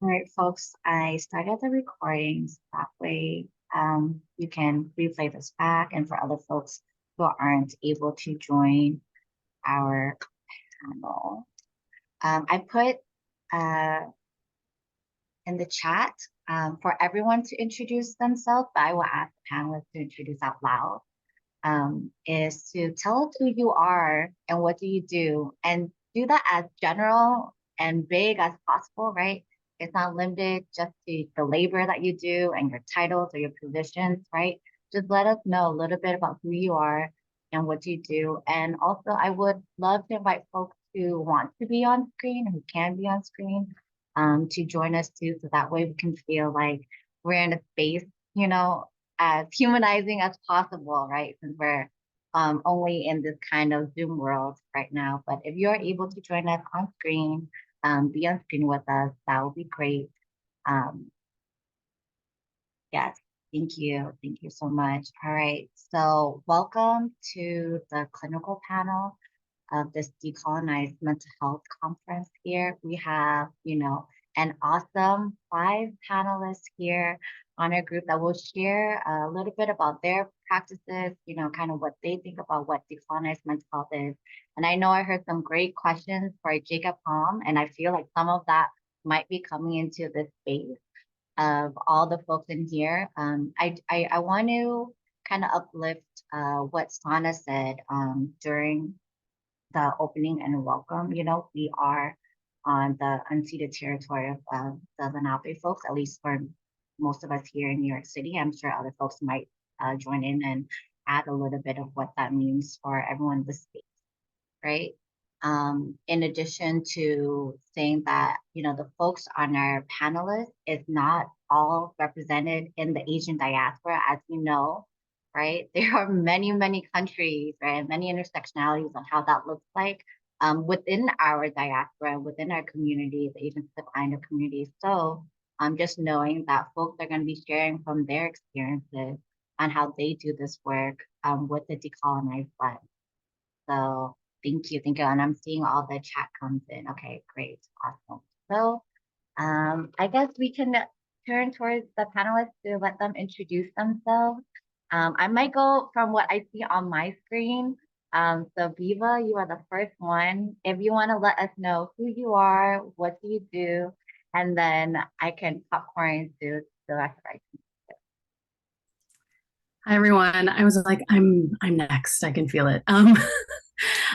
All right, folks, I started the recordings. That way, you can replay this back. And for other folks who aren't able to join our panel, I put in the chat for everyone to introduce themselves, but I will ask the panelists to introduce out loud, is to tell us who you are and what do you do, and do that as general and big as possible, right? It's not limited just to the labor that you do and your titles or your positions, right? Just let us know a little bit about who you are and what you do. And also, I would love to invite folks who want to be on screen, who can be on screen, to join us too, so that way we can feel like we're in a space, as humanizing as possible, right? Since we're only in this kind of Zoom world right now. But if you're able to join us on screen, be on screen with us, that would be great. Yes, thank you. Thank you so much. All right, so welcome to the clinical panel of this Decolonized Mental Health Conference here. We have, an awesome 5 panelists here on our group that will share a little bit about their practices, kind of what they think about what decolonized mental health is. And I know I heard some great questions for Jacob Palm, and I feel like some of that might be coming into this space of all the folks in here. I want to kind of uplift what Sana said during the opening and welcome. We are on the unceded territory of the Lenape folks, at least for most of us here in New York City. I'm sure other folks might join in and add a little bit of what that means for everyone in the space, right? In addition to saying that, the folks on our panelists is not all represented in the Asian diaspora, as you know, right? There are many, many countries, right? Many intersectionalities on how that looks like within our diaspora, within our community, the Asian Pacific Islander community. So just knowing that folks are going to be sharing from their experiences on how they do this work with the decolonized lens. So thank you. And I'm seeing all the chat comes in. Okay, great, awesome. So I guess we can turn towards the panelists to let them introduce themselves. I might go from what I see on my screen. So Biba, you are the first one. If you want to let us know who you are, what do you do, and then I can popcorn to the rest of our team. Hi everyone. I was like, I'm next. I can feel it. I'm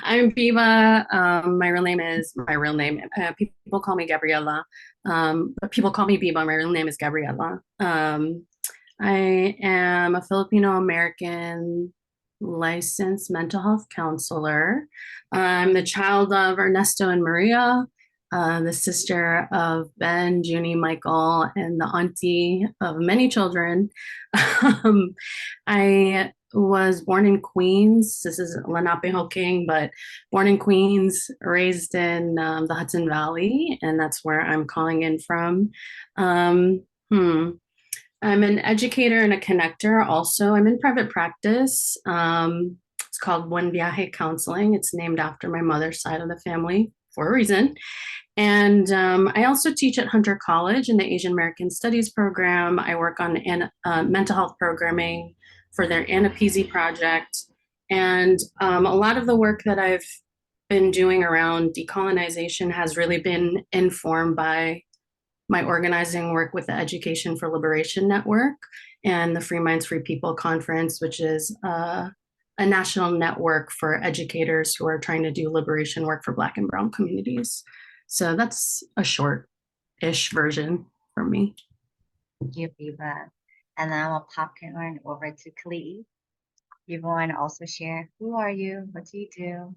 Biba. My real name. People call me Gabriela, but people call me Biba. My real name is Gabriela. I am a Filipino American licensed mental health counselor. I'm the child of Ernesto and Maria, the sister of Ben, Junie, Michael, and the auntie of many children. I was born in Queens. This is Lenapehoking, but born in Queens, raised in the Hudson Valley, and that's where I'm calling in from. I'm an educator and a connector also. I'm in private practice. It's called Buen Viaje Counseling. It's named after my mother's side of the family for a reason. And I also teach at Hunter College in the Asian American Studies program. I work on mental health programming for their AAPI project. And a lot of the work that I've been doing around decolonization has really been informed by my organizing work with the Education for Liberation Network and the Free Minds, Free People Conference, which is a national network for educators who are trying to do liberation work for Black and Brown communities. So that's a short-ish version from me. Thank you, Biba. And then I'll popcorn over to Keali'i. You want to also share, who are you? What do you do?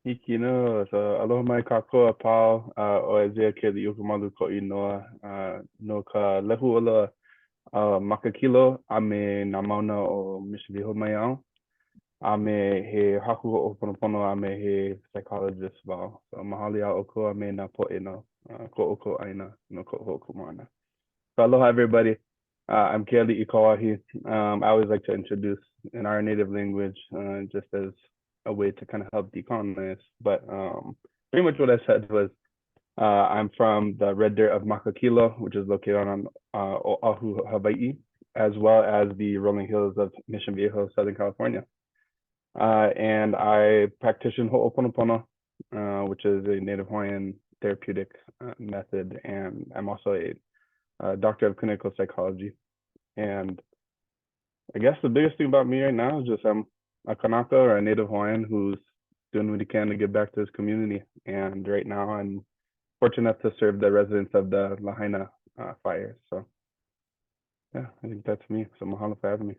Hiki no, so aloha mai kākoa pau o e zea Keali'i ukumalu ko inoa no ka lehu ola makakilo a me nā mauna o Mishiliho mai au a me he haku o ponopono a me he psychologist wau. So mahali au o koa me nā poe no ko oko aina no ko hoku mana. So aloha everybody. I'm Keali'i Kauahi. I always like to introduce in our native language just as a way to kind of help decolonize. But pretty much what I said was I'm from the red dirt of Makakilo, which is located on Oahu, Hawaii, as well as the rolling hills of Mission Viejo, Southern California. And I practice Ho'oponopono, which is a Native Hawaiian therapeutic method. And I'm also a doctor of clinical psychology. And I guess the biggest thing about me right now is just I'm a Kanaka or a Native Hawaiian who's doing what he can to give back to his community. And right now I'm fortunate enough to serve the residents of the Lahaina fire. So yeah, I think that's me. So mahalo for having me.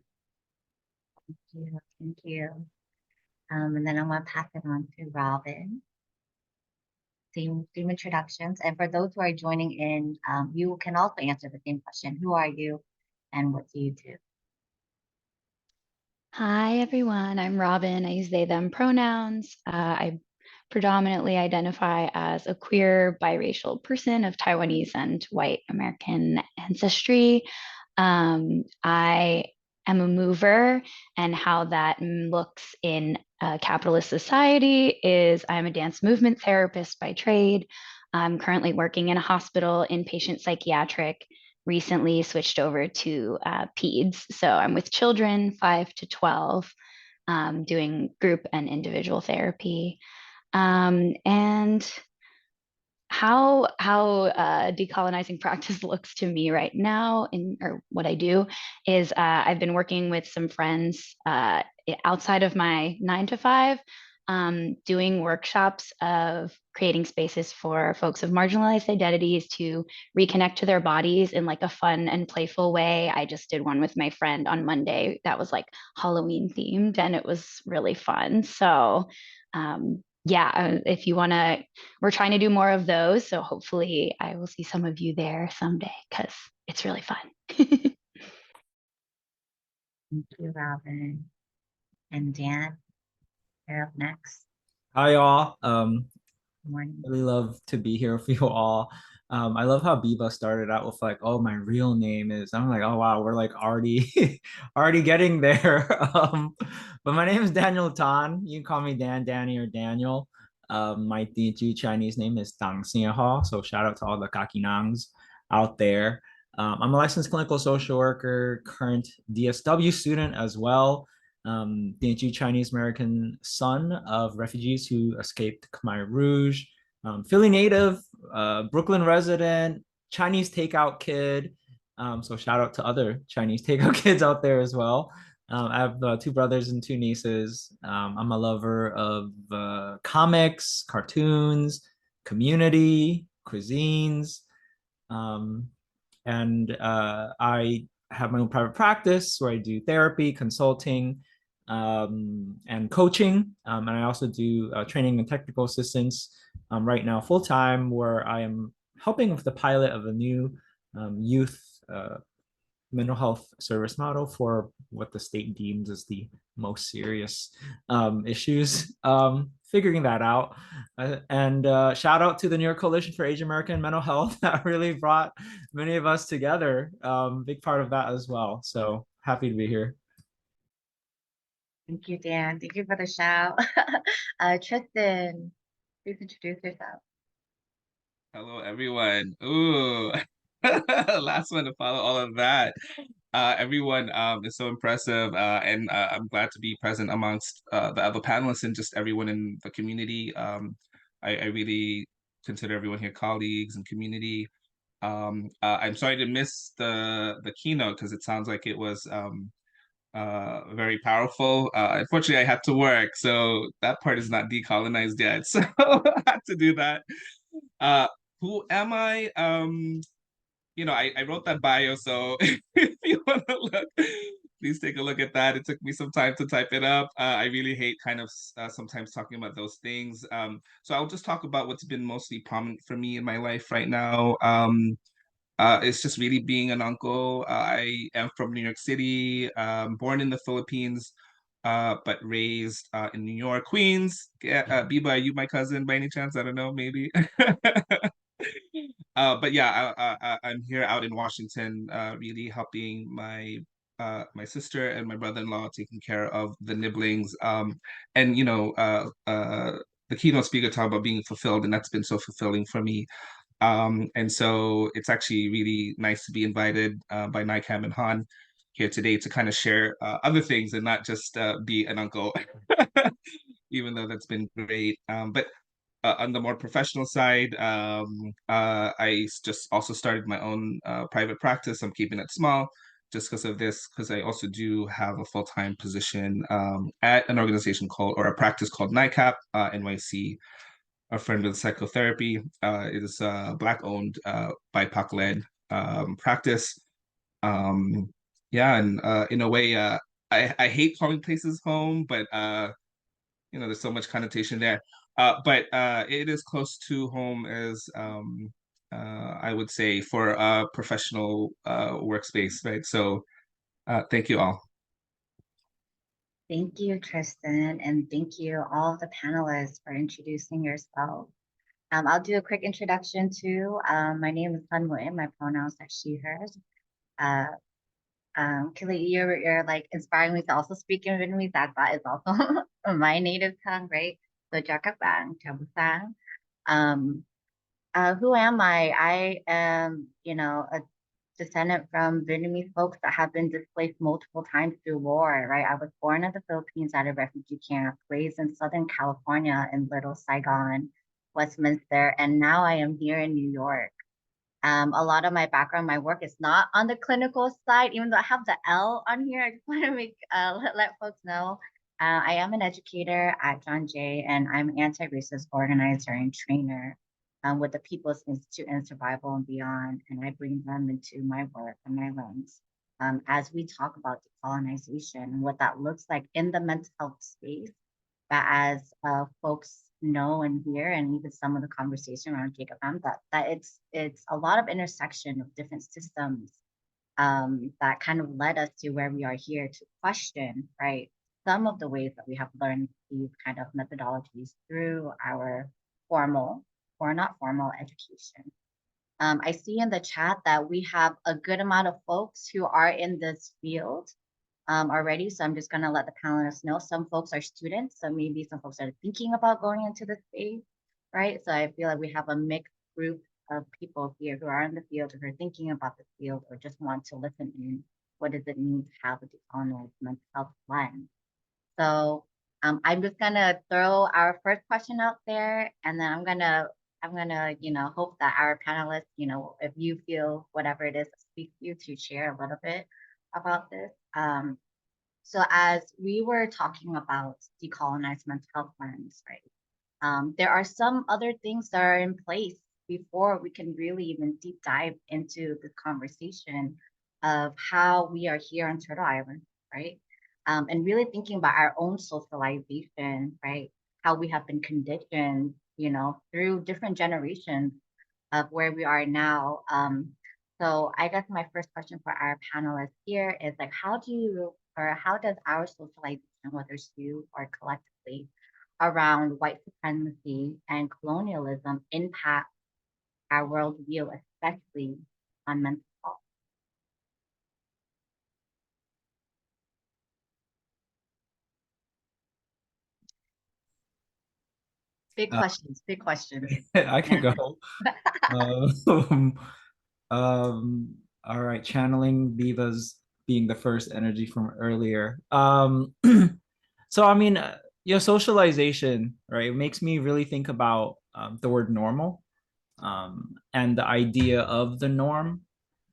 Thank you. Thank you. And then I'm going to pass it on to Robin. Same introductions. And for those who are joining in, you can also answer the same question. Who are you and what do you do? Hi, everyone. I'm Robin. I use they, them pronouns. I predominantly identify as a queer biracial person of Taiwanese and white American ancestry. I am a mover, and how that looks in a capitalist society is I'm a dance movement therapist by trade. I'm currently working in a hospital, inpatient psychiatric, recently switched over to peds. So I'm with children 5 to 12, doing group and individual therapy. And how decolonizing practice looks to me right now, or what I do is I've been working with some friends outside of my 9 to 5, doing workshops of creating spaces for folks of marginalized identities to reconnect to their bodies in like a fun and playful way. I just did one with my friend on Monday that was like Halloween themed, and it was really fun. So yeah, if you want to, we're trying to do more of those. So hopefully I will see some of you there someday because it's really fun. Thank you, Robin. And Dan, you're up next. Hi, y'all. Good morning. Really love to be here with you all. I love how Biba started out with like, "Oh, my real name is." I'm like, "Oh wow, we're like already, already getting there." But my name is Daniel Tanh. You can call me Dan, Danny, or Daniel. My Teochew Chinese name is Tang Xianhao. So shout out to all the Kakinangs out there. I'm a licensed clinical social worker, current DSW student as well. Teochew Chinese American son of refugees who escaped Khmer Rouge. Philly native, Brooklyn resident, Chinese takeout kid. So shout out to other Chinese takeout kids out there as well. I have 2 brothers and 2 nieces. I'm a lover of comics, cartoons, community, cuisines. And I have my own private practice where I do therapy, consulting, and coaching. And I also do training and technical assistance right now full time, where I am helping with the pilot of a new youth mental health service model for what the state deems as the most serious issues. Figuring that out. And shout out to the New York Coalition for Asian American Mental Health that really brought many of us together. Big part of that as well. So happy to be here. Thank you, Dan. Thank you for the shout. Tristan, please introduce yourself. Hello, everyone. Ooh, last one to follow all of that. Everyone is so impressive, and I'm glad to be present amongst the other panelists and just everyone in the community. I really consider everyone here colleagues and community. I'm sorry to miss the keynote because it sounds like it was very powerful. Unfortunately, I had to work, so that part is not decolonized yet. So I had to do that. Uh, who am I? I wrote that bio, so if you want to look, please take a look at that. It took me some time to type it up. I really hate kind of sometimes talking about those things. So I'll just talk about what's been mostly prominent for me in my life right now. It's just really being an uncle. I am from New York City, born in the Philippines, but raised in New York, Queens. Biba, are you my cousin by any chance? I don't know, maybe. But yeah, I'm here out in Washington, really helping my sister and my brother-in-law taking care of the nibblings. And the keynote speaker talked about being fulfilled, and that's been so fulfilling for me. And so it's actually really nice to be invited by NICAM and Han here today to kind of share other things and not just be an uncle, even though that's been great. But on the more professional side, I just also started my own private practice. I'm keeping it small just because of this, because I also do have a full-time position at an organization called, or a practice called NICAP, NYC, a friend with psychotherapy. It is a Black-owned, BIPOC-led practice. Yeah, and in a way, I hate calling places home, but there's so much connotation there. But it is close to home as I would say for a professional workspace, right? So thank you all. Thank you, Tristan, and thank you all of the panelists for introducing yourself. I'll do a quick introduction too. My name is Nguyen. My pronouns are she, hers. Keali'i, you're like inspiring me to also speak in Vietnamese. That is also my native tongue, right? So chào các bạn, chào buổi sáng. Who am I? I am, a descendant from Vietnamese folks that have been displaced multiple times through war, right? I was born in the Philippines at a refugee camp, raised in Southern California in Little Saigon, Westminster, and now I am here in New York. A lot of my background, my work is not on the clinical side, even though I have the L on here. I just want to make let folks know. I am an educator at John Jay, and I'm an anti-racist organizer and trainer with the People's Institute and Survival and Beyond, and I bring them into my work and my lens as we talk about decolonization and what that looks like in the mental health space. But as folks know and hear, and even some of the conversation around Jacob that it's a lot of intersection of different systems that kind of led us to where we are here to question, right, some of the ways that we have learned these kind of methodologies through our formal or not formal education. I see in the chat that we have a good amount of folks who are in this field already. So I'm just going to let the panelists know. Some folks are students, so maybe some folks are thinking about going into the space, right? So I feel like we have a mixed group of people here who are in the field, who are thinking about the field, or just want to listen in. What does it mean to have a decolonized mental health lens? So I'm just gonna throw our first question out there, and then I'm gonna hope that our panelists, if you feel whatever it is that speaks to you, to share a little bit about this. So as we were talking about decolonized mental health lens, right? There are some other things that are in place before we can really even deep dive into this conversation of how we are here on Turtle Island, right? And really thinking about our own socialization, right? How we have been conditioned, through different generations of where we are now. So I guess my first question for our panelists here is like, how does our socialization, whether it's you or collectively, around white supremacy and colonialism impact our worldview, especially on mental health? Big questions, big questions. I can go. All right, channeling Biba's being the first energy from earlier. So I mean, socialization, right? It makes me really think about the word normal and the idea of the norm.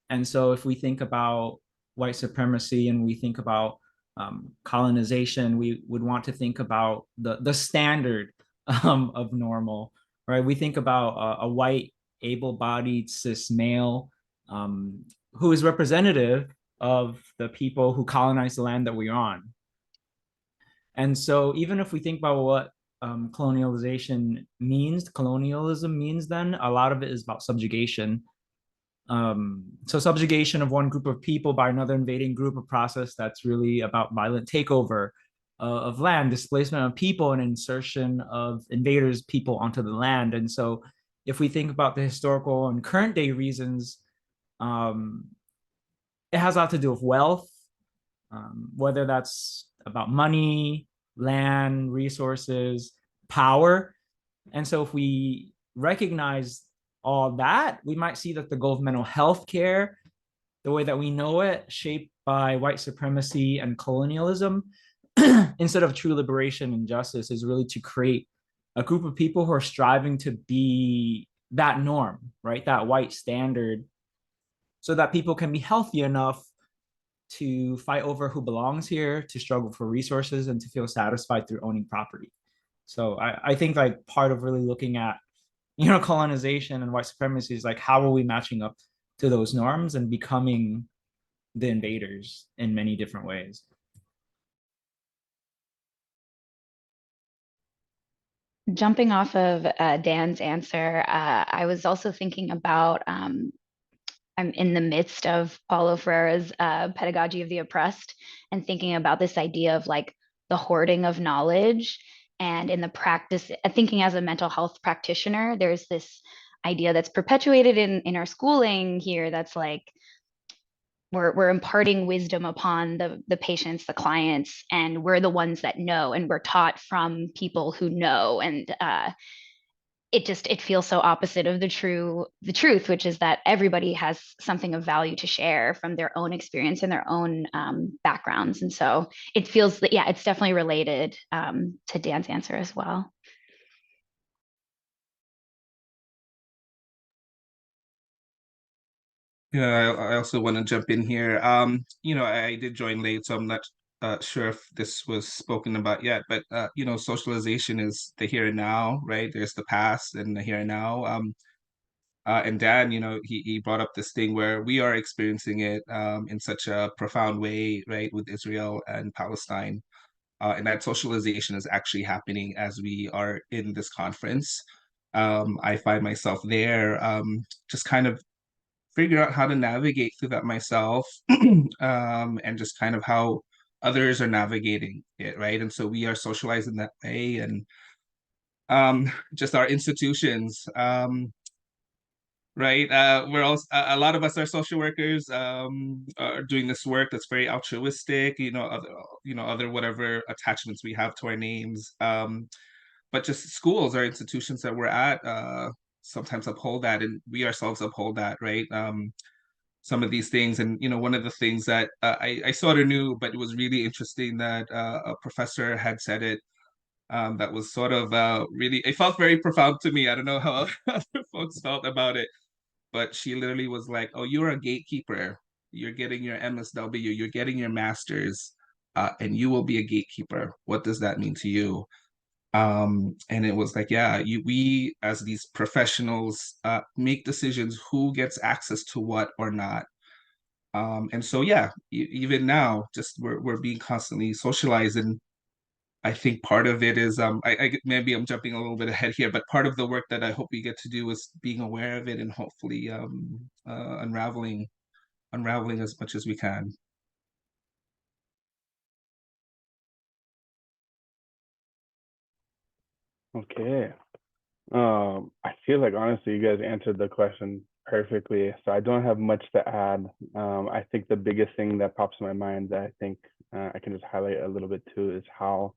And so if we think about white supremacy and we think about colonization, we would want to think about the standard of normal, right? We think about a white, able-bodied cis male who is representative of the people who colonized the land that we're on. And so even if we think about what colonialism means, then a lot of it is about subjugation. So subjugation of one group of people by another invading group, a process that's really about violent takeover of land, displacement of people, and insertion of invaders' people onto the land. And so if we think about the historical and current day reasons, it has a lot to do with wealth, whether that's about money, land, resources, power. And so if we recognize all that, we might see that the goal of mental health care, the way that we know it, shaped by white supremacy and colonialism, instead of true liberation and justice, is really to create a group of people who are striving to be that norm, right? That white standard, so that people can be healthy enough to fight over who belongs here, to struggle for resources, and to feel satisfied through owning property. So I think like part of really looking at, colonization and white supremacy is like, how are we matching up to those norms and becoming the invaders in many different ways? Jumping off of Dan's answer, I was also thinking about I'm in the midst of Paulo Freire's Pedagogy of the Oppressed, and thinking about this idea of like the hoarding of knowledge. And in the practice, thinking as a mental health practitioner, there's this idea that's perpetuated in our schooling here that's like, we're imparting wisdom upon the patients, the clients, and we're the ones that know, and we're taught from people who know. And it feels so opposite of the truth, which is that everybody has something of value to share from their own experience and their own backgrounds. And so it feels that, yeah, it's definitely related to Dan's answer as well. Yeah, I also want to jump in here. I did join late, so I'm not sure if this was spoken about yet, but socialization is the here and now, right? There's the past and the here and now. And Dan, he brought up this thing where we are experiencing it in such a profound way, right, with Israel and Palestine. And that socialization is actually happening as we are in this conference. I find myself there, just kind of figure out how to navigate through that myself, and just kind of how others are navigating it, right? And so we are socialized in that way, and just our institutions, right? We're also a lot of us are social workers, are doing this work that's very altruistic, other whatever attachments we have to our names, but just schools are institutions that we're at. Sometimes uphold that, and we ourselves uphold that, right? Some of these things. And one of the things that I sort of knew, but it was really interesting that a professor had said it, that was sort of really, it felt very profound to me. I don't know how other folks felt about it, but she literally was like, oh, you're a gatekeeper, you're getting your MSW, you're getting your master's, and you will be a gatekeeper. What does that mean to you? And it was like, yeah, we as these professionals make decisions who gets access to what or not. And so, yeah, even now, just we're being constantly socialized, and I think part of it is, maybe I'm jumping a little bit ahead here, but part of the work that I hope we get to do is being aware of it and hopefully unraveling as much as we can. Okay. I feel like honestly, you guys answered the question perfectly, so I don't have much to add. I think the biggest thing that pops in my mind that I think I can just highlight a little bit too is how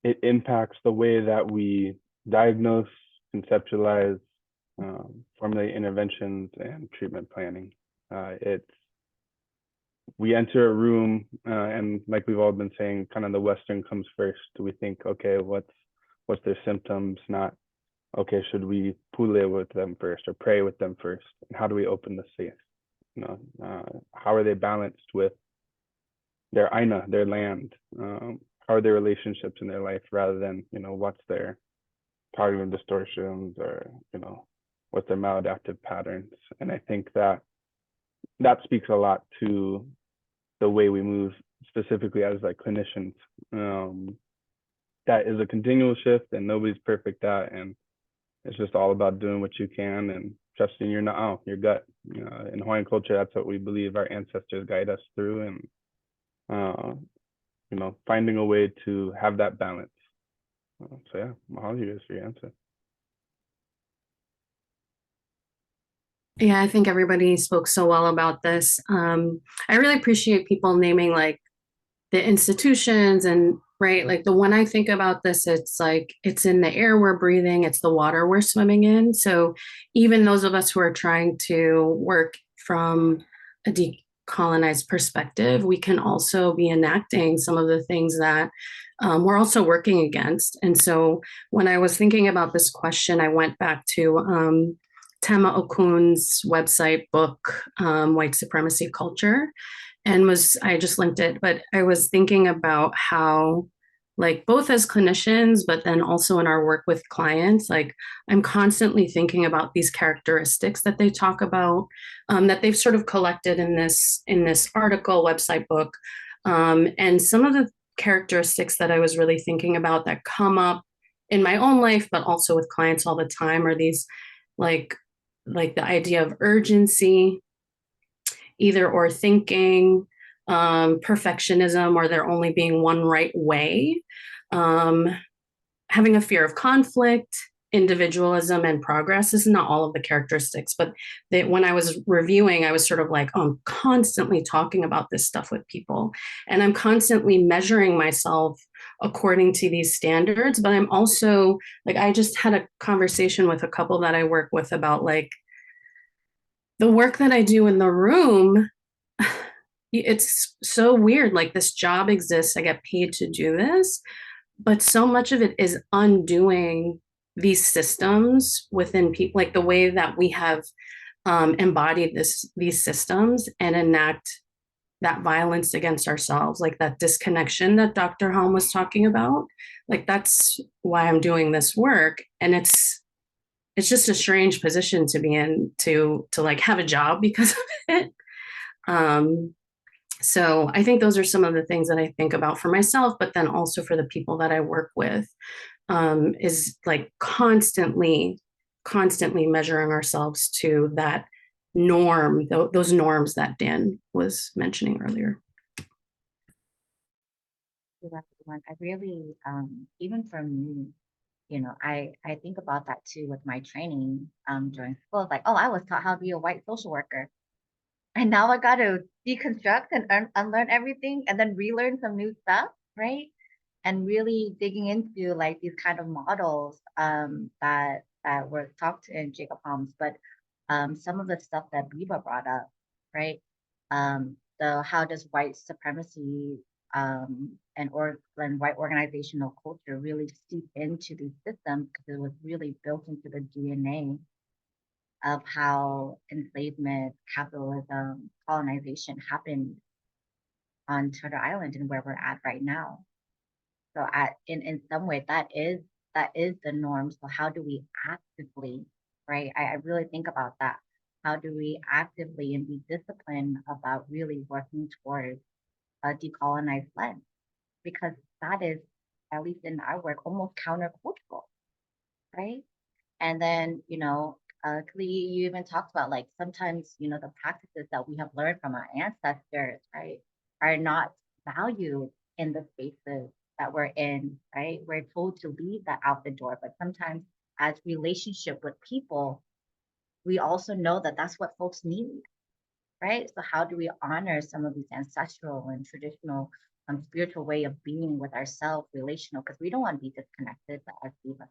it impacts the way that we diagnose, conceptualize, formulate interventions, and treatment planning. We enter a room, and like we've all been saying, kind of the Western comes first. We think, okay, what's their symptoms? Not, okay, should we pule with them first or pray with them first? And how do we open the space? How are they balanced with their aina, their land? How are their relationships in their life, rather than, what's their cognitive distortions, or, what's their maladaptive patterns? And I think that speaks a lot to the way we move, specifically as like clinicians. That is a continual shift, and nobody's perfect at, and it's just all about doing what you can and trusting your gut. In Hawaiian culture, that's what we believe our ancestors guide us through, and finding a way to have that balance. So yeah, mahalo you guys for your answer. Yeah, I think everybody spoke so well about this. I really appreciate people naming like the institutions and right? Like the when I think about this, it's like it's in the air we're breathing, it's the water we're swimming in. So even those of us who are trying to work from a decolonized perspective, we can also be enacting some of the things that we're also working against. And so when I was thinking about this question, I went back to Tema Okun's website book, White Supremacy Culture, and I just linked it, but I was thinking about how, like, both as clinicians, but then also in our work with clients, like, I'm constantly thinking about these characteristics that they talk about, that they've sort of collected in this article, website, book, and some of the characteristics that I was really thinking about that come up in my own life, but also with clients all the time, are these, like the idea of urgency, either or thinking, perfectionism, or there only being one right way, having a fear of conflict, individualism, and progress. This is not all of the characteristics, but when I was reviewing, I was sort of like, oh, I'm constantly talking about this stuff with people, and I'm constantly measuring myself according to these standards. But I'm also like, I just had a conversation with a couple that I work with about like the work that I do in the room. It's so weird. Like this job exists, I get paid to do this, but so much of it is undoing these systems within people, like the way that we have embodied these systems and enact that violence against ourselves, like that disconnection that Dr. Helm was talking about. Like that's why I'm doing this work. And it's just a strange position to be in, to like have a job because of it. So I think those are some of the things that I think about for myself, but then also for the people that I work with, is like constantly measuring ourselves to that norm, those norms that Dan was mentioning earlier. I really, even for me, I think about that too with my training during school. It's like, oh, I was taught how to be a white social worker. And now I got to deconstruct and unlearn everything and then relearn some new stuff, right? And really digging into like these kind of models that were talked in Jacob Holmes, but some of the stuff that Biba brought up, right? The how does white supremacy and white organizational culture really seep into these systems, because it was really built into the DNA of how enslavement, capitalism, colonization happened on Turtle Island and where we're at right now. So in some way that is the norm. So how do we actively, right? I really think about that. How do we actively and be disciplined about really working towards a decolonized lens? Because that is, at least in our work, almost countercultural, right? And then, Keali'i, you even talked about like sometimes, the practices that we have learned from our ancestors, right, are not valued in the spaces that we're in, right? We're told to leave that out the door, but sometimes as relationship with people, we also know that that's what folks need, right? So how do we honor some of these ancestral and traditional spiritual way of being with ourselves, relational, because we don't want to be disconnected, but as Biba,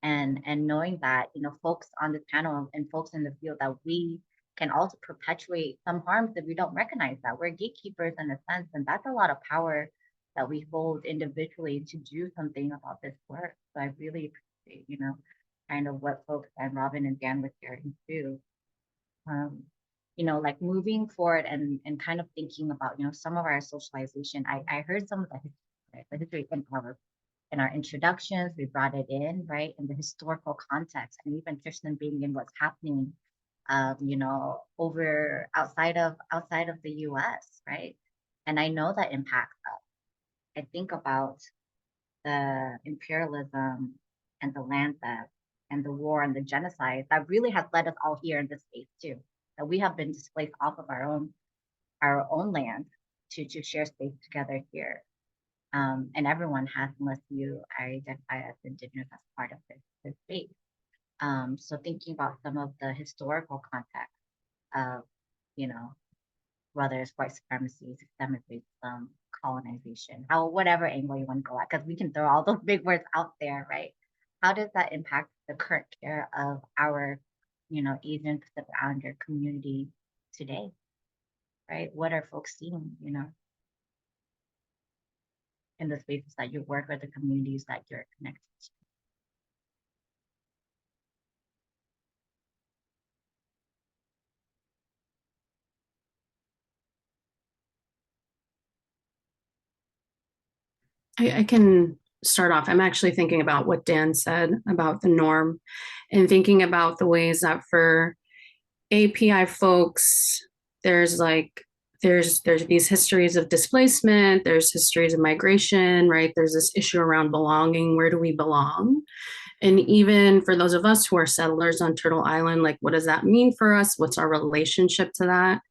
and knowing that folks on this panel and folks in the field, that we can also perpetuate some harms if we don't recognize that we're gatekeepers in a sense, and that's a lot of power that we hold individually to do something about this work. So I really appreciate kind of what folks and Robin and Dan were sharing too. Like moving forward and kind of thinking about some of our socialization. I heard some of the history in our introductions, we brought it in, right, in the historical context, and even Tristan being in what's happening, over outside of the U.S., right? And I know that impacts us. I think about the imperialism and the land theft and the war and the genocide that really has led us all here in this space too. That we have been displaced off of our own land to share space together here. And everyone has, unless you identify as Indigenous as part of this space. So thinking about some of the historical context of, whether it's white supremacy, systemic racism, colonization, how whatever angle you want to go at, because we can throw all those big words out there, right? How does that impact the current care of our, Asian Pacific Islander community today, right? What are folks seeing, in the spaces that you work or the communities that you're connected to? I can start off. I'm actually thinking about what Dan said about the norm and thinking about the ways that for API folks, there's these histories of displacement, there's histories of migration, right? There's this issue around belonging. Where do we belong? And even for those of us who are settlers on Turtle Island, like, what does that mean for us? What's our relationship to that?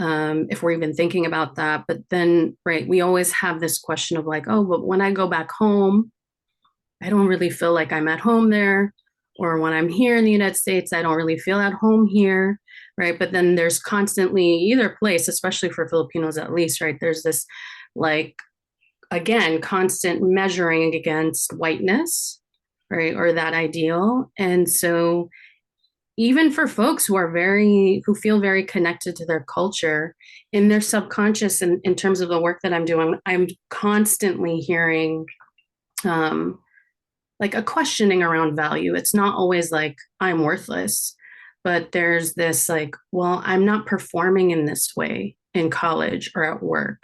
If we're even thinking about that. But then, right, we always have this question of like, oh, but when I go back home, I don't really feel like I'm at home there. Or when I'm here in the United States, I don't really feel at home here, right? But then there's constantly either place, especially for Filipinos at least, right? There's this, like, again, constant measuring against whiteness, right? Or that ideal. And so even for folks who feel very connected to their culture, in their subconscious, and in terms of the work that I'm doing, I'm constantly hearing like a questioning around value. It's not always like I'm worthless, but there's this like, well, I'm not performing in this way in college or at work,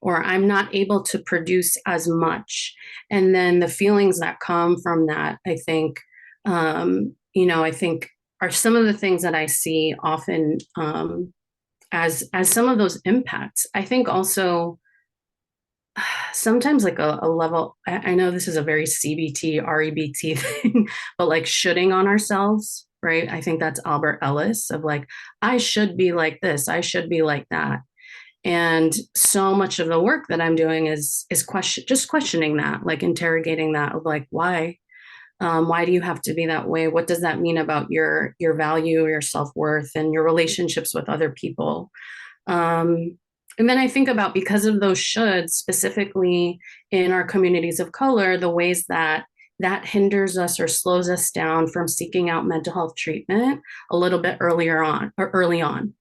or I'm not able to produce as much. And then the feelings that come from that, I think, I think are some of the things that I see often as some of those impacts. I think also sometimes like a level, I know this is a very CBT, REBT thing, but like shoulding on ourselves, right? I think that's Albert Ellis of like, I should be like this, I should be like that. And so much of the work that I'm doing is questioning that, like interrogating that of like, why? Why do you have to be that way? What does that mean about your value, your self-worth, and your relationships with other people? And then I think about, because of those shoulds, specifically in our communities of color, the ways that hinders us or slows us down from seeking out mental health treatment a little bit early on.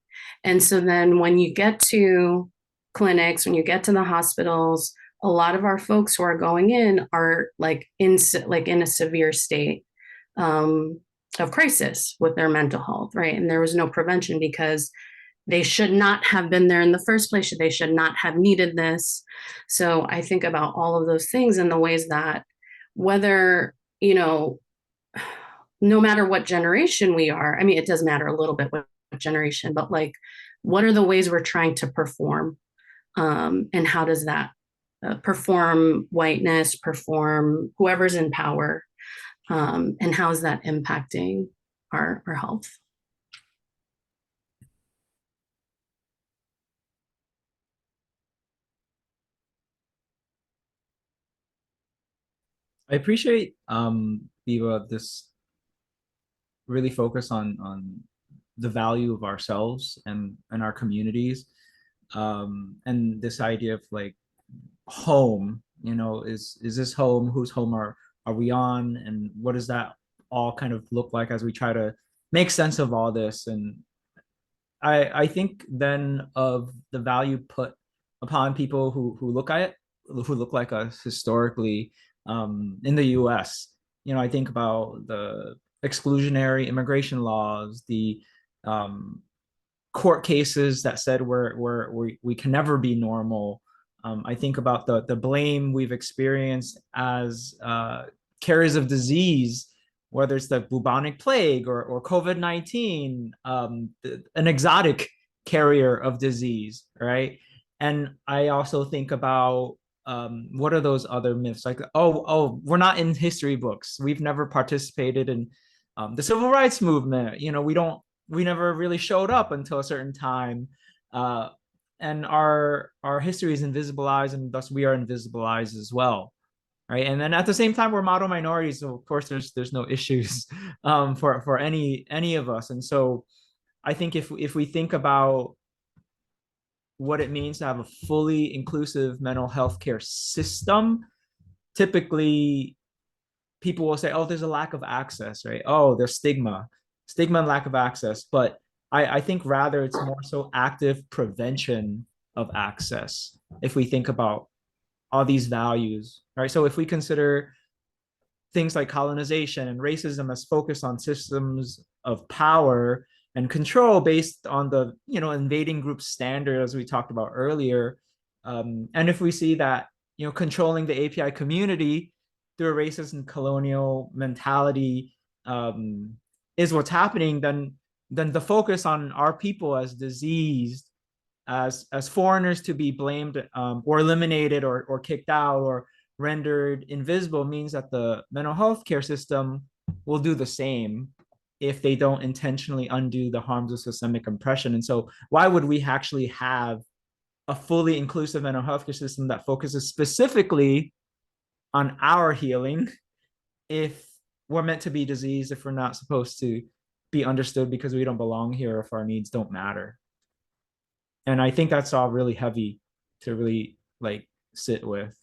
And so then when you get to clinics, when you get to the hospitals, a lot of our folks who are going in are like in a severe state of crisis with their mental health, right? And there was no prevention because they should not have been there in the first place. They should not have needed this. So I think about all of those things and the ways that whether, no matter what generation we are, I mean, it does matter a little bit what generation, but like, what are the ways we're trying to perform? And how does that perform whiteness, perform whoever's in power? And how is that impacting our health? I appreciate Biba, this really focus on the value of ourselves and our communities, and this idea of like home. Is this home? Whose home are we on? And what does that all kind of look like as we try to make sense of all this? And I think then of the value put upon people who look like us historically in the U.S. I think about the exclusionary immigration laws, the court cases that said we can never be normal. I think about the blame we've experienced as carriers of disease, whether it's the bubonic plague or COVID-19, an exotic carrier of disease, right? And I also think about what are those other myths? Like, oh, we're not in history books. We've never participated in the civil rights movement. We never really showed up until a certain time. And our history is invisibilized, and thus we are invisibilized as well, right? And then at the same time, we're model minorities, so of course there's no issues for any of us. And so I think if we think about what it means to have a fully inclusive mental health care system, typically people will say, oh, there's a lack of access, right? Oh, there's stigma and lack of access. But I think rather it's more so active prevention of access if we think about all these values, right? So if we consider things like colonization and racism as focused on systems of power and control based on the invading group standard, as we talked about earlier, and if we see that controlling the API community through a racist and colonial mentality is what's happening, then the focus on our people as diseased, as foreigners to be blamed or eliminated or kicked out or rendered invisible means that the mental health care system will do the same if they don't intentionally undo the harms of systemic oppression. And so why would we actually have a fully inclusive mental health care system that focuses specifically on our healing if we're meant to be diseased, if we're not supposed to be understood because we don't belong here, if our needs don't matter? And I think that's all really heavy to really sit with.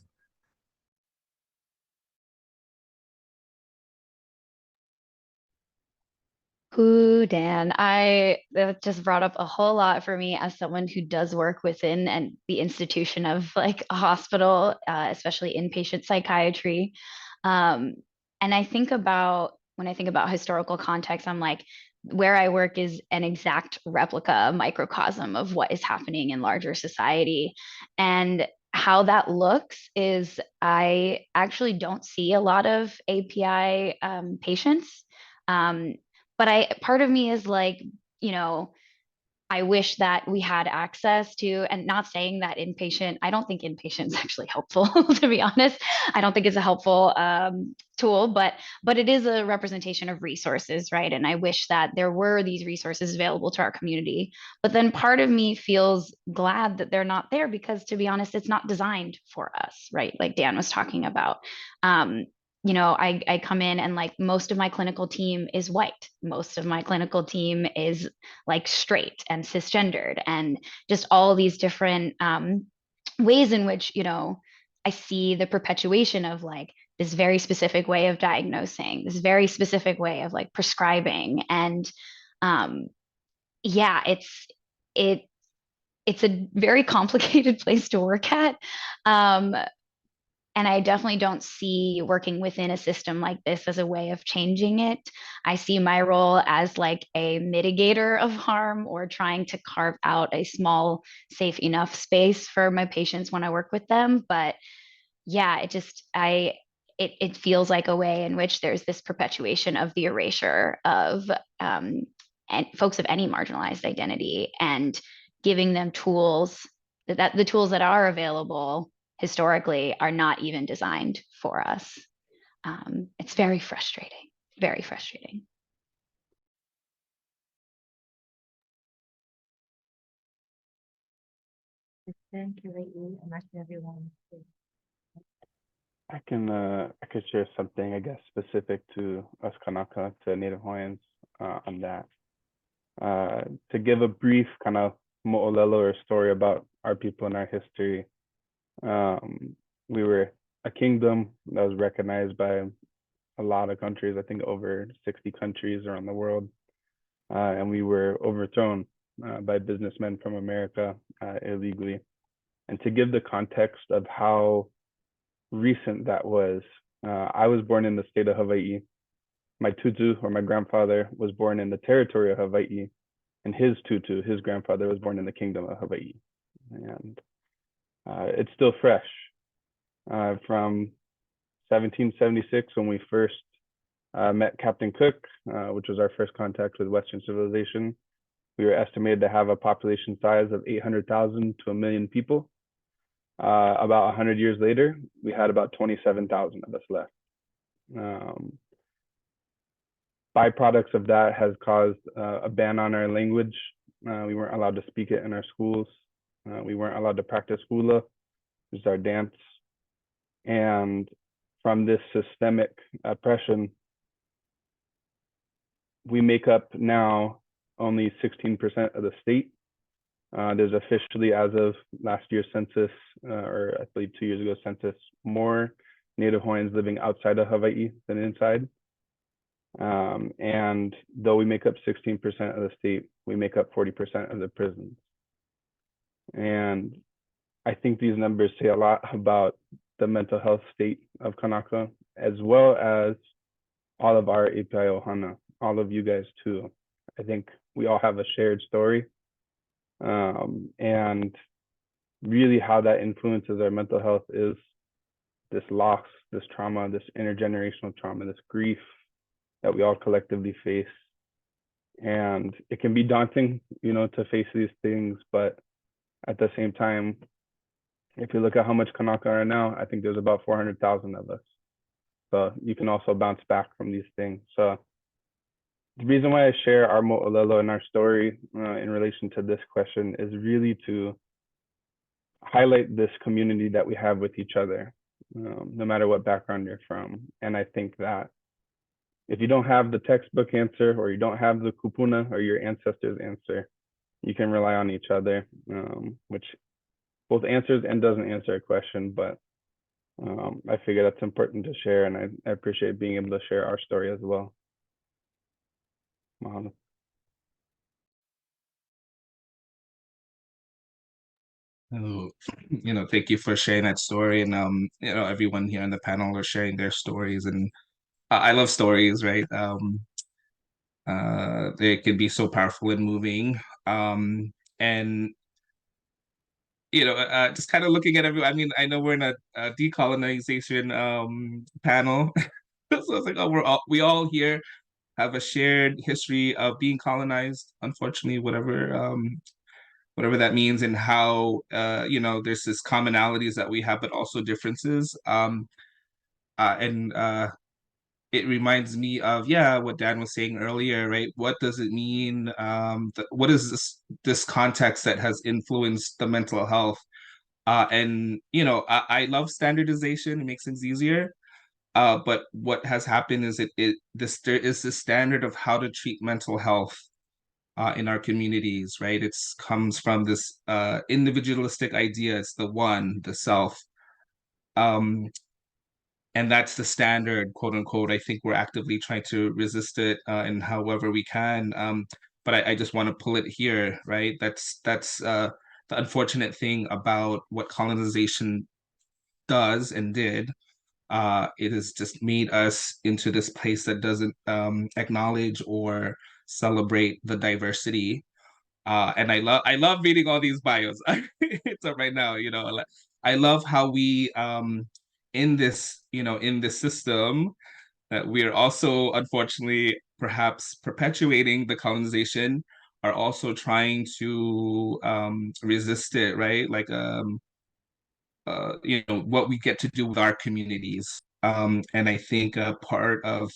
Ooh, Dan, that just brought up a whole lot for me as someone who does work within and the institution of like a hospital, especially inpatient psychiatry. And I think about when I think about historical context, I'm like, where I work is an exact replica, microcosm of what is happening in larger society. And how that looks is I actually don't see a lot of API patients. Um, but part of me is like, you know, I wish that we had access to, and not saying that inpatient, I don't think inpatient is actually helpful, to be honest. I don't think it's a helpful tool, but it is a representation of resources, right? And I wish that there were these resources available to our community. But then part of me feels glad that they're not there because, to be honest, it's not designed for us, right? Like Dan was talking about. I come in and like most of my clinical team is white. Most of my clinical team is like straight and cisgendered, and just all these different ways in which, I see the perpetuation of like this very specific way of diagnosing, this very specific way of like prescribing. And yeah, it's a very complicated place to work at. And I definitely don't see working within a system like this as a way of changing it. I see my role as like a mitigator of harm or trying to carve out a small, safe enough space for my patients when I work with them. But yeah, it feels like a way in which there's this perpetuation of the erasure of and folks of any marginalized identity, and giving them tools that the tools that are available historically are not even designed for us. It's very frustrating, very frustrating. Tristan, Keali'i, I'm asking everyone. I could share something, I guess, specific to us Kanaka, to Native Hawaiians on that. To give a brief kind of mo'olelo or story about our people and our history. We were a kingdom that was recognized by a lot of countries, I think over 60 countries around the world. And we were overthrown by businessmen from America illegally. And to give the context of how recent that was, I was born in the state of Hawaii. My tutu, or my grandfather, was born in the territory of Hawaii, and his tutu, his grandfather, was born in the kingdom of Hawaii. And it's still fresh from 1776, when we first met Captain Cook, which was our first contact with Western civilization. We were estimated to have a population size of 800,000 to 1 million people. About 100 years later, we had about 27,000 of us left. Byproducts of that has caused a ban on our language. We weren't allowed to speak it in our schools. We weren't allowed to practice hula, which is our dance. And from this systemic oppression, we make up now only 16% of the state. There's officially, as of last year's census, or I believe 2 years ago census, more Native Hawaiians living outside of Hawaii than inside. And though we make up 16% of the state, we make up 40% of the prisons. And I think these numbers say a lot about the mental health state of Kanaka, as well as all of our API Ohana, all of you guys too. I think we all have a shared story. And really how that influences our mental health is this loss, this trauma, this intergenerational trauma, this grief that we all collectively face. And it can be daunting, you know, to face these things, but at the same time, if you look at how much Kanaka are now, I think there's about 400,000 of us. So you can also bounce back from these things. So the reason why I share our mo'olelo and our story in relation to this question is really to highlight this community that we have with each other, no matter what background you're from. And I think that if you don't have the textbook answer, or you don't have the kupuna or your ancestors' answer, you can rely on each other, which both answers and doesn't answer a question, but I figure that's important to share, and I appreciate being able to share our story as well. Mahalo. Oh, thank you for sharing that story, and everyone here on the panel are sharing their stories, and I love stories, right? They can be so powerful and moving, and just kind of looking at everyone. I mean, I know we're in a decolonization panel, so it's like, oh, we all here have a shared history of being colonized. Unfortunately, whatever that means, and how there's this commonalities that we have, but also differences. And it reminds me of what Dan was saying earlier, right? What does it mean? What is this context that has influenced the mental health? And I love standardization; it makes things easier. But what has happened is there is this standard of how to treat mental health in our communities, right? It's comes from this individualistic idea. It's the one, the self. And that's the standard, quote unquote. I think we're actively trying to resist it in however we can. But I just want to pull it here, right? That's the unfortunate thing about what colonization does and did. It has just made us into this place that doesn't acknowledge or celebrate the diversity. And I love reading all these bios. It's up right now, I love how we in this system that we are also unfortunately perhaps perpetuating the colonization, are also trying to resist it, right? Like what we get to do with our communities. And I think part of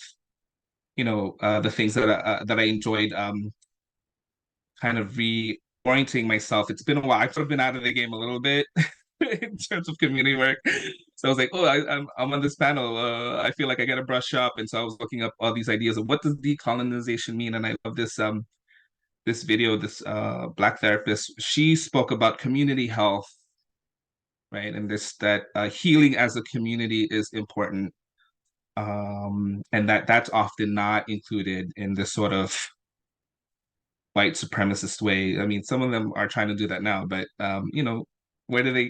the things that I enjoyed kind of reorienting myself. It's been a while. I've sort of been out of the game a little bit in terms of community work. So I was like, oh, I'm on this panel. I feel like I got to brush up, and so I was looking up all these ideas of what does decolonization mean. And I love this video. This Black therapist, she spoke about community health, right? And that healing as a community is important. And that's often not included in this sort of white supremacist way. I mean, some of them are trying to do that now, but where they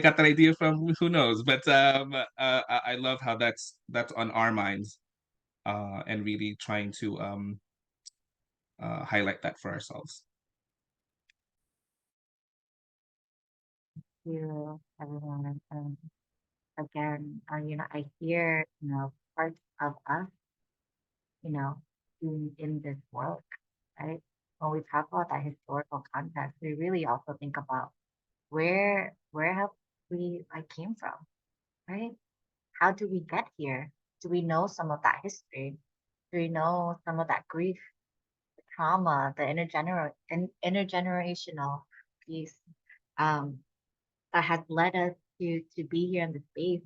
got that idea from? Who knows? But I love how that's on our minds, and really trying to highlight that for ourselves. Thank you, everyone. Again, I hear, parts of us, doing in this work, right? When we talk about that historical context, we really also think about where have we came from, right? How do we get here? Do we know some of that history? Do we know some of that grief, the trauma, the intergenerational piece that has led us to be here in the space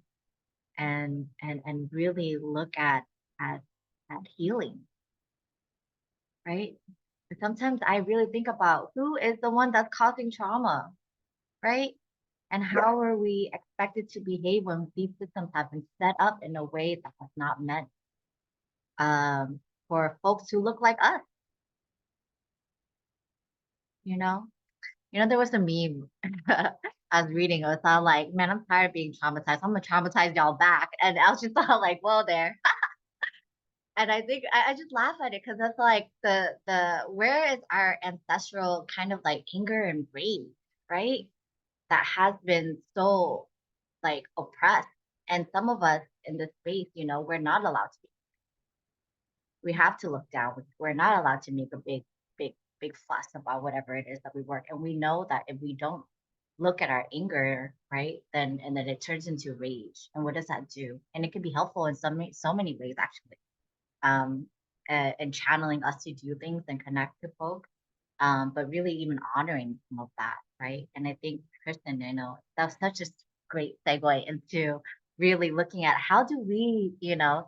and really look at healing, right? Sometimes I really think about who is the one that's causing trauma, right? And how are we expected to behave when these systems have been set up in a way that was not meant for folks who look like us, you know? There was a meme I was reading. It was all like, man, I'm tired of being traumatized. I'm gonna traumatize y'all back. And I was just all like, whoa there. And I think I just laugh at it because that's like the where is our ancestral kind of like anger and rage, right? That has been so like oppressed. And some of us in this space, we're not allowed to be. We have to look down. We're not allowed to make a big fuss about whatever it is that we work. And we know that if we don't look at our anger, right, then it turns into rage. And what does that do? And it can be helpful in so many ways, actually. And channeling us to do things and connect to folks. But really even honoring some of that, right? And I think, Tristan, that was such a great segue into really looking at how do we,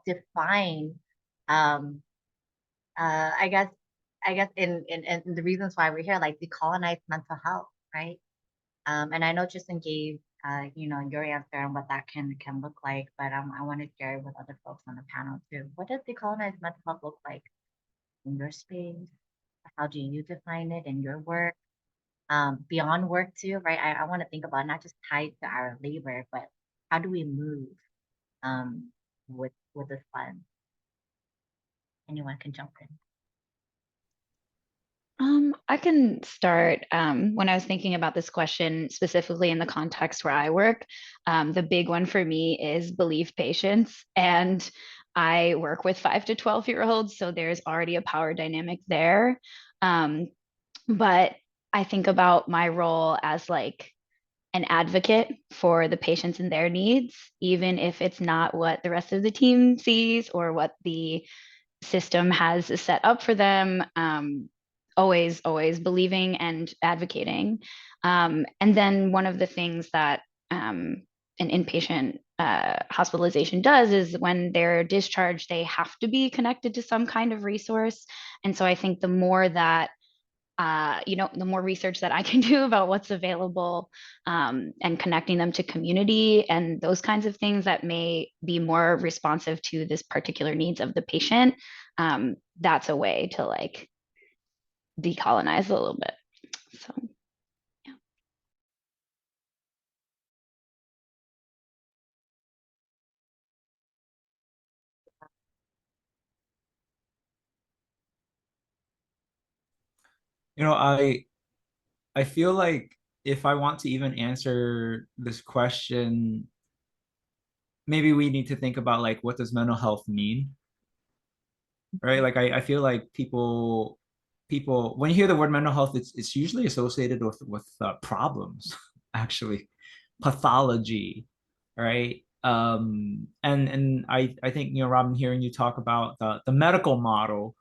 define, I guess in the reasons why we're here, like decolonized mental health, right? And I know Tristan gave, your answer and what that can look like, but I want to share it with other folks on the panel too. What does decolonized mental health look like in your space? How do you define it in your work? Beyond work too, right? I want to think about not just tied to our labor, but how do we move with this lens? Anyone can jump in. I can start. When I was thinking about this question, specifically in the context where I work, the big one for me is belief patients. And I work with 5 to 12-year-olds, so there's already a power dynamic there. But I think about my role as like an advocate for the patients and their needs, even if it's not what the rest of the team sees or what the system has set up for them. Always believing and advocating. And then one of the things that an inpatient hospitalization does is when they're discharged, they have to be connected to some kind of resource. And so I think the more that the more research that I can do about what's available and connecting them to community and those kinds of things that may be more responsive to this particular needs of the patient, that's a way to like decolonize a little bit. So, yeah. I feel like if I want to even answer this question, maybe we need to think about like what does mental health mean? Right? Like I feel like people when you hear the word mental health, it's usually associated with problems, actually, pathology, right? And I think Robin, hearing you talk about the medical model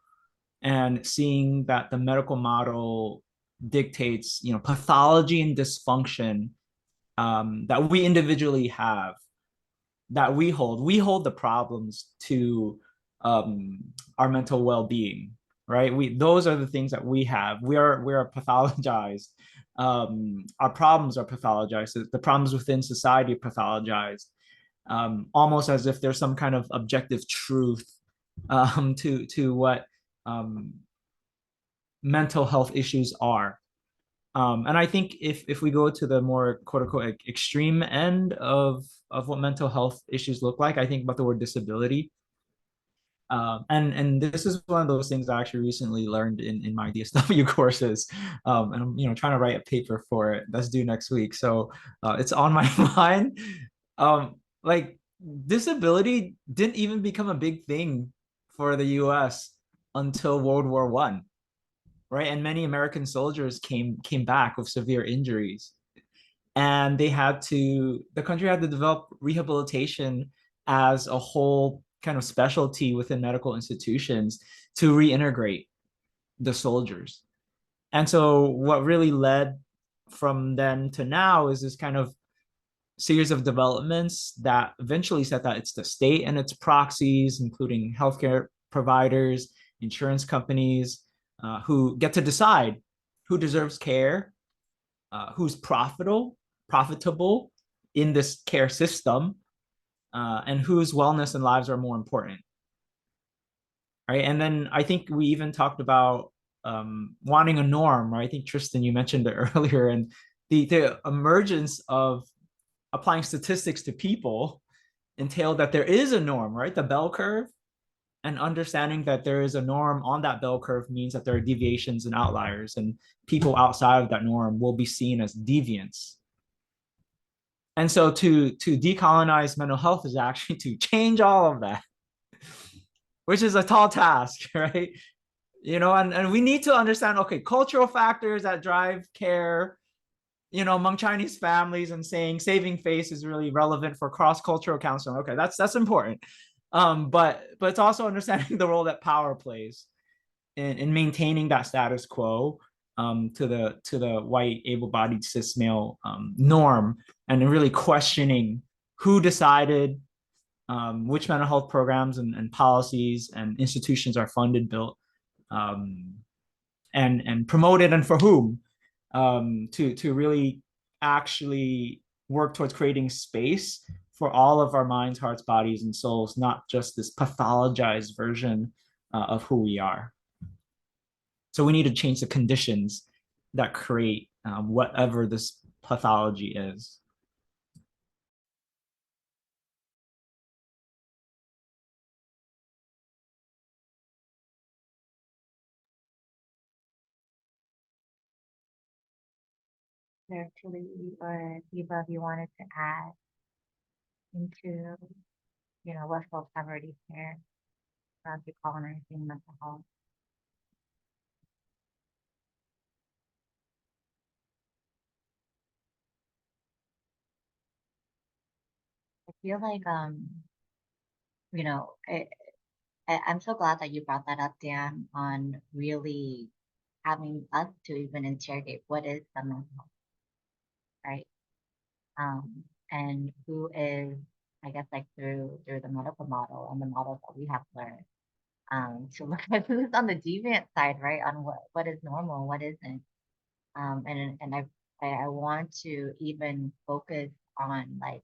and seeing that the medical model dictates pathology and dysfunction that we individually have, that we hold the problems to our mental well-being, right? Those are the things that we have. We are pathologized. Our problems are pathologized. The problems within society are pathologized, almost as if there's some kind of objective truth to what mental health issues are. And I think if we go to the more quote unquote extreme end of what mental health issues look like, I think about the word disability. And this is one of those things I actually recently learned in my DSW courses. And I'm trying to write a paper for it that's due next week. So it's on my mind. Like disability didn't even become a big thing for the US until World War I. Right? And many American soldiers came back with severe injuries. And the country had to develop rehabilitation as a whole kind of specialty within medical institutions to reintegrate the soldiers. And so what really led from then to now is this kind of series of developments that eventually said that it's the state and its proxies, including healthcare providers, insurance companies, who get to decide who deserves care, who's profitable in this care system, and whose wellness and lives are more important. Right. And then I think we even talked about wanting a norm, right? I think Tristan, you mentioned it earlier, and the emergence of applying statistics to people entailed that there is a norm, right? The bell curve, and understanding that there is a norm on that bell curve means that there are deviations and outliers, and people outside of that norm will be seen as deviants. And so to decolonize mental health is actually to change all of that, which is a tall task, right? You know, and we need to understand, okay, cultural factors that drive care, you know, among Chinese families, and saying saving face is really relevant for cross-cultural counseling. Okay, that's important. But it's also understanding the role that power plays in maintaining that status quo to the white able-bodied cis male norm, and really questioning who decided which mental health programs and policies and institutions are funded, built, and promoted, and for whom, to really actually work towards creating space for all of our minds, hearts, bodies, and souls, not just this pathologized version of who we are. So we need to change the conditions that create whatever this pathology is. There, Keali'i or Biba, if you wanted to add into, you know, what folks have already shared about decolonizing mental health. I feel like, you know, I'm so glad that you brought that up, Dan, on really having us to even interrogate what is the mental health, right? And who is, I guess, like through the medical model and the models that we have learned, to look at who's on the deviant side, right? On what is normal and what isn't. And I want to even focus on like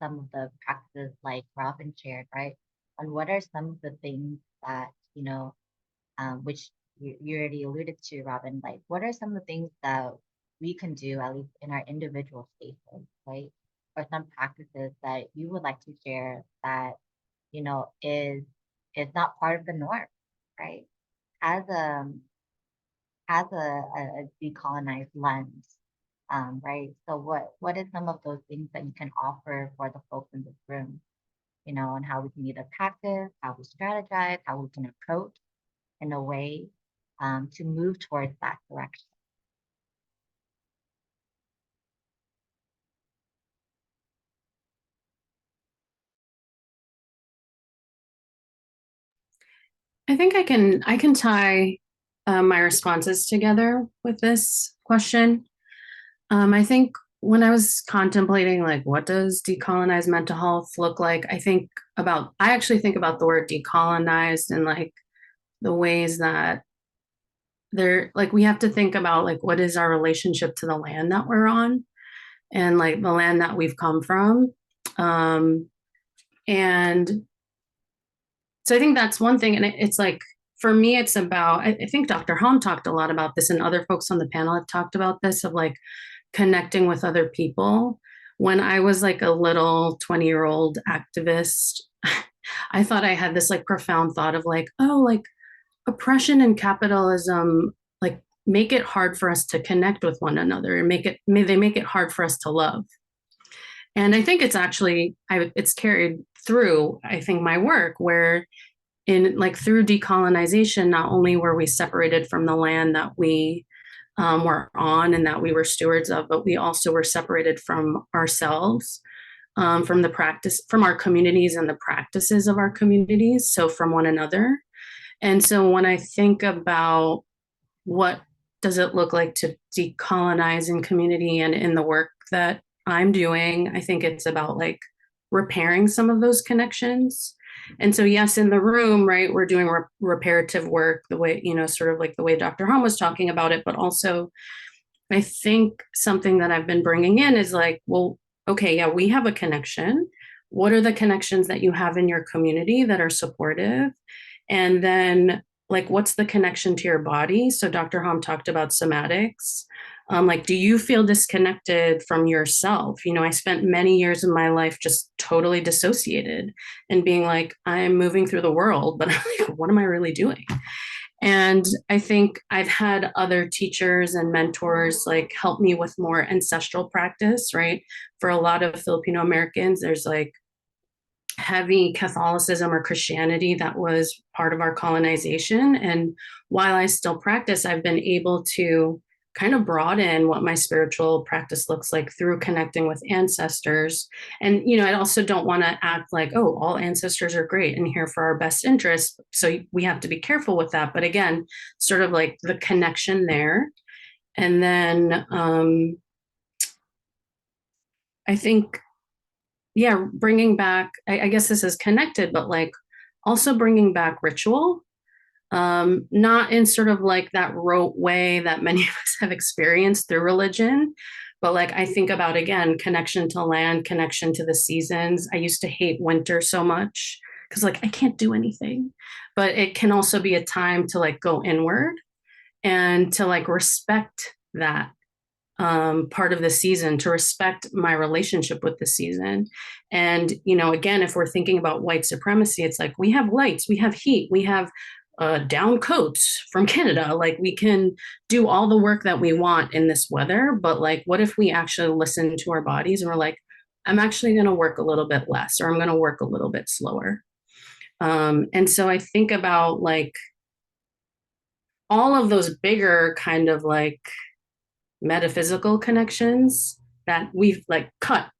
some of the practices like Robin shared, right? On what are some of the things that, you know, which you already alluded to, Robin, like what are some of the things that we can do, at least in our individual spaces, right? Or some practices that you would like to share that, you know, is not part of the norm, right? As a decolonized lens, right? So what is some of those things that you can offer for the folks in this room, you know, and how we can either practice, how we strategize, how we can approach in a way to move towards that direction. I think I can tie my responses together with this question. I think when I was contemplating like what does decolonized mental health look like, I actually think about the word decolonized and like the ways that we have to think about like what is our relationship to the land that we're on and like the land that we've come from. And so I think that's one thing. And it's like, for me, it's about, I think Dr. Hom talked a lot about this, and other folks on the panel have talked about this, of like connecting with other people. When I was like a little 20-year-old activist, I thought I had this like profound thought of like, oh, like oppression and capitalism, like make it hard for us to connect with one another, and they make it hard for us to love. And I think it's actually, it's carried through, I think, my work, where in like through decolonization, not only were we separated from the land that we were on and that we were stewards of, but we also were separated from ourselves, from the practice, from our communities and the practices of our communities, so from one another. And so when I think about what does it look like to decolonize in community and in the work that I'm doing, I think it's about like repairing some of those connections. And so, yes, in the room, right, we're doing reparative work the way, sort of like the way Dr. Hom was talking about it, but also I think something that I've been bringing in is like, well, okay, yeah, we have a connection. What are the connections that you have in your community that are supportive? And then, like, what's the connection to your body? So Dr. Hom talked about somatics. Like, do you feel disconnected from yourself? I spent many years of my life just totally dissociated and being like, I'm moving through the world, but I'm like, what am I really doing? And I think I've had other teachers and mentors like help me with more ancestral practice, right? For a lot of Filipino Americans, there's like heavy Catholicism or Christianity that was part of our colonization. And while I still practice, I've been able to kind of broaden what my spiritual practice looks like through connecting with ancestors. And, I also don't want to act like, oh, all ancestors are great and here for our best interest. So we have to be careful with that. But again, sort of like the connection there. And then I think, yeah, bringing back, I guess this is connected, but like also bringing back ritual, not in sort of like that rote way that many of us have experienced through religion, but like I think about, again, connection to land, connection to the seasons. I used to hate winter so much because like I can't do anything, but it can also be a time to like go inward and to like respect that part of the season, to respect my relationship with the season. And, again, if we're thinking about white supremacy, it's like we have lights, we have heat, we have down coats from Canada. Like we can do all the work that we want in this weather, but like, what if we actually listen to our bodies and we're like, I'm actually going to work a little bit less, or I'm going to work a little bit slower. And so I think about like all of those bigger kind of like metaphysical connections that we've like cut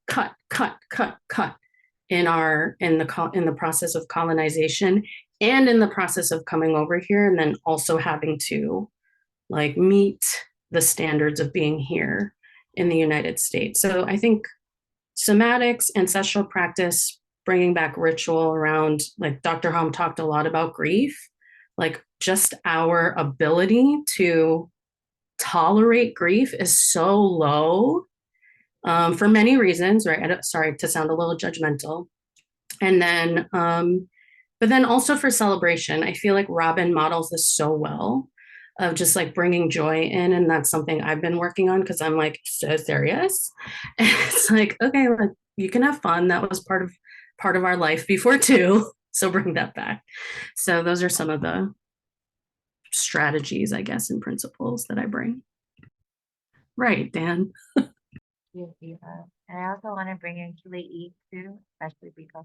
in the process of colonization and in the process of coming over here, and then also having to like meet the standards of being here in the United States. So I think somatics, ancestral practice, bringing back ritual around, like Dr. Hom talked a lot about grief, like just our ability to tolerate grief is so low for many reasons, right? Sorry to sound a little judgmental. And then, but then also for celebration, I feel like Robin models this so well of just like bringing joy in. And that's something I've been working on because I'm like so serious. And it's like, okay, like you can have fun. That was part of our life before too. So bring that back. So those are some of the strategies, I guess, and principles that I bring. Right, Dan. You, Biba. And I also want to bring in Keali'i too, especially because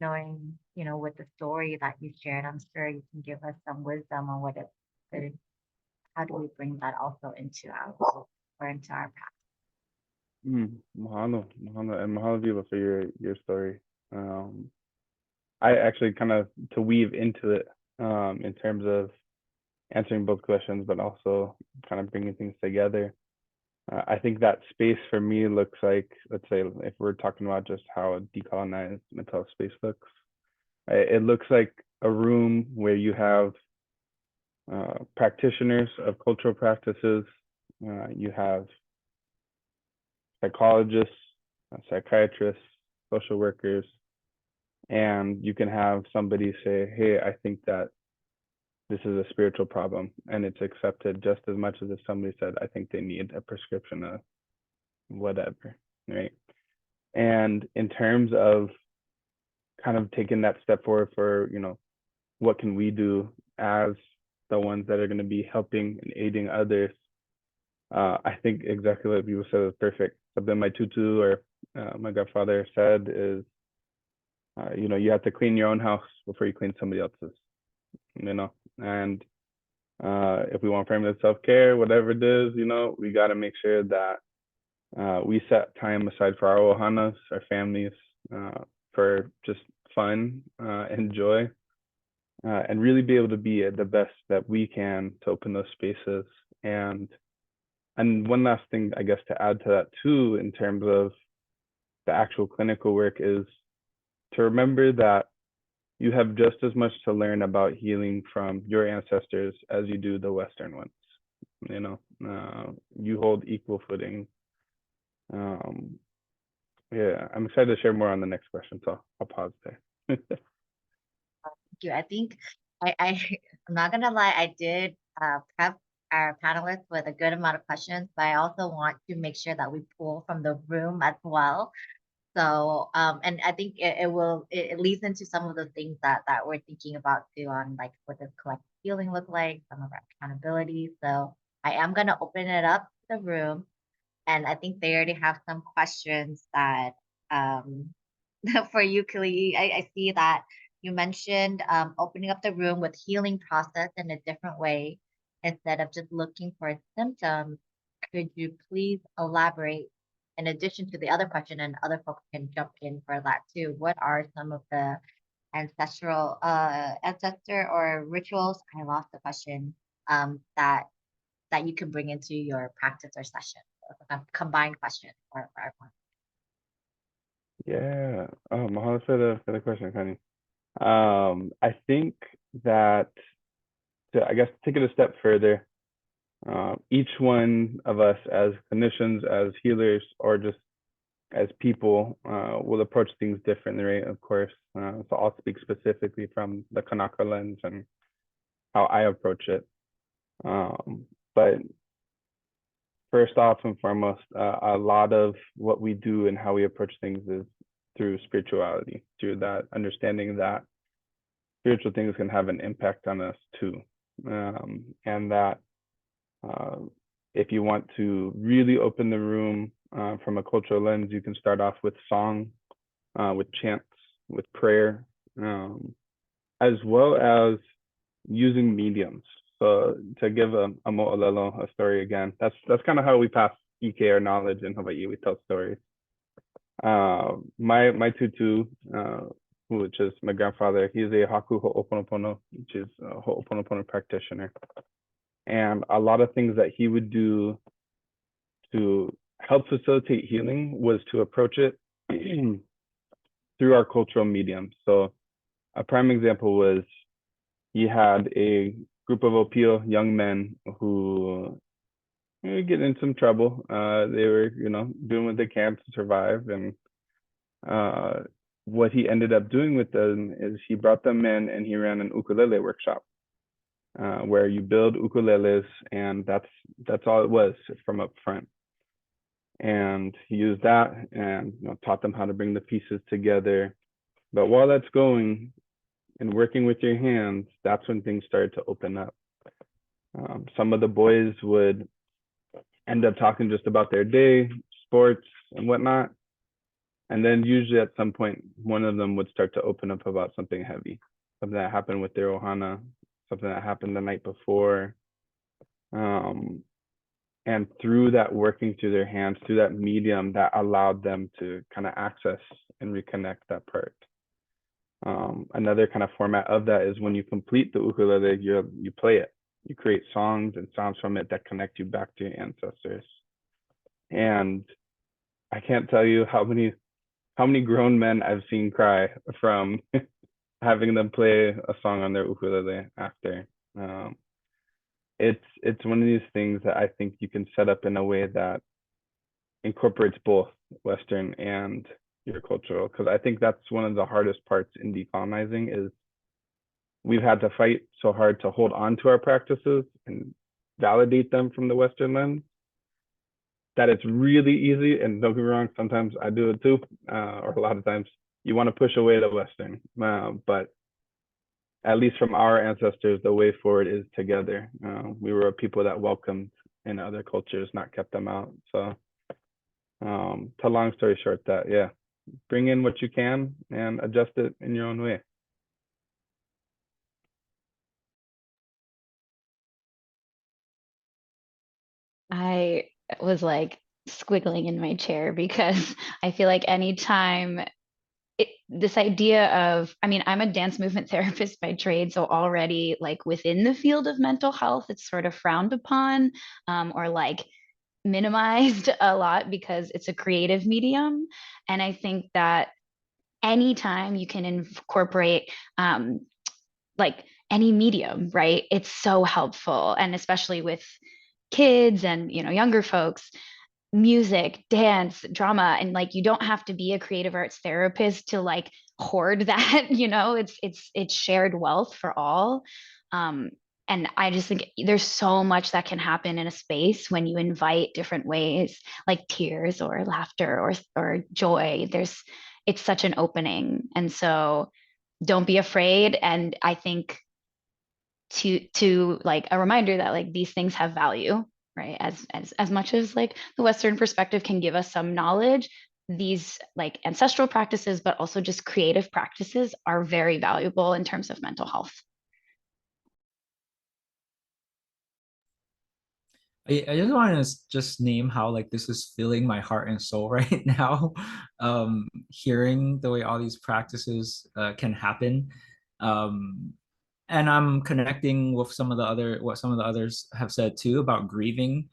knowing, with the story that you shared, I'm sure you can give us some wisdom on how do we bring that also into our world or into our path. Mahalo, and mahalo Biba for your story. I actually kind of to weave into it in terms of answering both questions, but also kind of bringing things together. I think that space for me looks like, let's say, if we're talking about just how a decolonized mental health space looks, it looks like a room where you have practitioners of cultural practices, you have psychologists, psychiatrists, social workers, and you can have somebody say, hey, I think that this is a spiritual problem, and it's accepted just as much as if somebody said, I think they need a prescription of whatever, right? And in terms of kind of taking that step forward for, what can we do as the ones that are going to be helping and aiding others? I think exactly what people said is perfect. Something my tutu or my godfather said is, you have to clean your own house before you clean somebody else's. And if we want to frame it as self-care, whatever it is, we got to make sure that we set time aside for our ohanas, our families, for just fun and joy, and really be able to be the best that we can to open those spaces. And one last thing, I guess, to add to that too, in terms of the actual clinical work, is to remember that you have just as much to learn about healing from your ancestors as you do the Western ones. You know, you hold equal footing. Yeah, I'm excited to share more on the next question, so I'll pause there. Thank you. I think I'm not gonna lie, I did prep our panelists with a good amount of questions, but I also want to make sure that we pull from the room as well. So, and I think it leads into some of the things that we're thinking about too, on like what does collective healing look like, some of our accountability. So I am gonna open it up to the room, and I think they already have some questions that for you, Keali'i. I see that you mentioned opening up the room with healing process in a different way instead of just looking for symptoms. Could you please elaborate, in addition to the other question, and other folks can jump in for that too? What are some of the ancestor or rituals? I lost the question. That you can bring into your practice or session. A combined question for everyone. Yeah. Oh, mahalo for the question, Connie. I think that to, I guess, take it a step further, each one of us as clinicians, as healers, or just as people will approach things differently, right? Of course. So I'll speak specifically from the Kanaka lens and how I approach it. But first off and foremost, a lot of what we do and how we approach things is through spirituality, through that understanding that spiritual things can have an impact on us too. And that if you want to really open the room from a cultural lens, you can start off with song, with chants, with prayer, as well as using mediums. So to give a mo'olelo, a story again, that's kind of how we pass EK, our knowledge in Hawaii. We tell stories. My tutu, which is my grandfather, he's a haku ho'oponopono, which is a ho'oponopono practitioner. And a lot of things that he would do to help facilitate healing was to approach it through our cultural medium. So a prime example was he had a group of Opio young men who get in some trouble. They were, doing what they can to survive. And what he ended up doing with them is he brought them in and he ran an ukulele workshop where you build ukuleles, and that's all it was from up front. And he used that and taught them how to bring the pieces together. But while that's going, and working with your hands, that's when things started to open up. Some of the boys would end up talking just about their day, sports, and whatnot. And then usually at some point, one of them would start to open up about something heavy, something that happened with their ohana, something that happened the night before. And through that working through their hands, through that medium, that allowed them to kind of access and reconnect that part. Another kind of format of that is when you complete the ukulele, you play it. You create songs and sounds from it that connect you back to your ancestors. And I can't tell you how many grown men I've seen cry from having them play a song on their ukulele after. It's one of these things that I think you can set up in a way that incorporates both Western and your cultural, because I think that's one of the hardest parts in decolonizing is we've had to fight so hard to hold on to our practices and validate them from the Western lens that it's really easy, and don't get me wrong, sometimes I do it too, or a lot of times you want to push away the Western, but at least from our ancestors, the way forward is together. We were a people that welcomed in other cultures, not kept them out. So to long story short, that, yeah, bring in what you can and adjust it in your own way. I was like squiggling in my chair because I feel like anytime this idea of, I'm a dance movement therapist by trade, so already like within the field of mental health, it's sort of frowned upon or like minimized a lot because it's a creative medium. And I think that anytime you can incorporate like any medium, right? It's so helpful. And especially with kids and, you know, younger folks, music, dance, drama, and like you don't have to be a creative arts therapist to like hoard that, you know, it's shared wealth for all. Um, and I just think there's so much that can happen in a space when you invite different ways, like tears or laughter or joy. It's such an opening. And so don't be afraid. And I think to like a reminder that like these things have value, right? As much as like the Western perspective can give us some knowledge, these like ancestral practices, but also just creative practices are very valuable in terms of mental health. I just want to just name how like this is filling my heart and soul right now. Hearing the way all these practices can happen. And I'm connecting with what some of the others have said too about grieving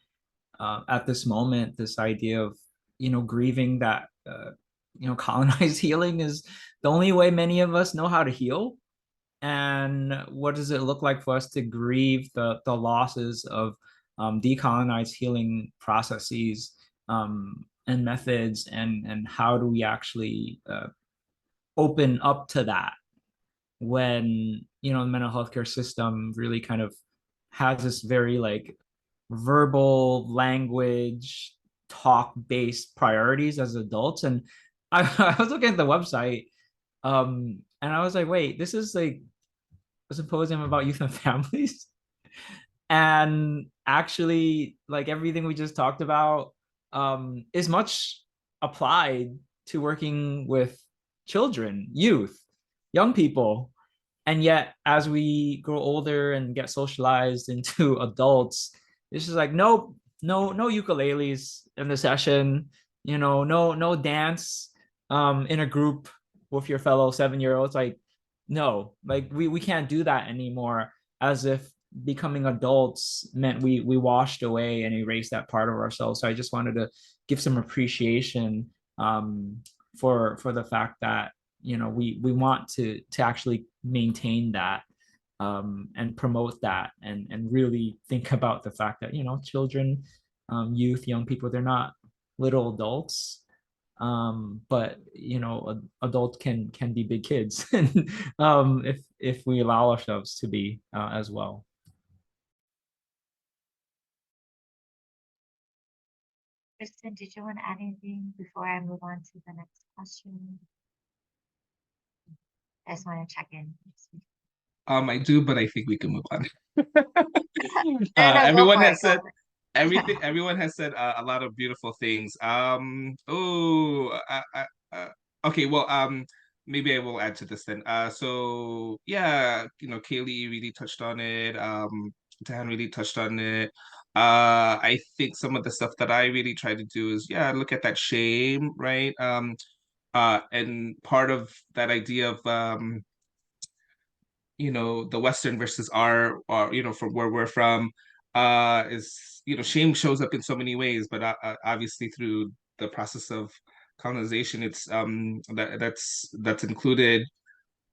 at this moment, this idea of, you know, grieving that, you know, colonized healing is the only way many of us know how to heal. And what does it look like for us to grieve the losses of decolonized healing processes and methods, and how do we actually open up to that when, you know, the mental health care system really kind of has this very like verbal language talk based priorities as adults. And I was looking at the website and I was like, wait, this is like a symposium about youth and families. And actually, like everything we just talked about is much applied to working with children, youth, young people. And yet, as we grow older and get socialized into adults, it's just like, nope, no ukuleles in the session, you know, no dance in a group with your fellow 7-year-olds. Like, no, like we can't do that anymore, as if becoming adults meant we washed away and erased that part of ourselves. So I just wanted to give some appreciation for the fact that, you know, we want to actually maintain that and promote that, and really think about the fact that, you know, children, youth, young people, they're not little adults, but you know, adults can be big kids and if we allow ourselves to be as well. Tristan, did you want to add anything before I move on to the next question? I just want to check in. I do, but I think we can move on. No, Everyone go has for it, said go for it. everything. Everyone has said a lot of beautiful things. Okay. Well, maybe I will add to this then. So yeah, you know, Keali'i really touched on it. Tanh really touched on it. I think some of the stuff that I really try to do is, yeah, look at that shame, right? And part of that idea of you know, the Western versus our, or you know, from where we're from, is, you know, shame shows up in so many ways, but obviously through the process of colonization, it's that's included.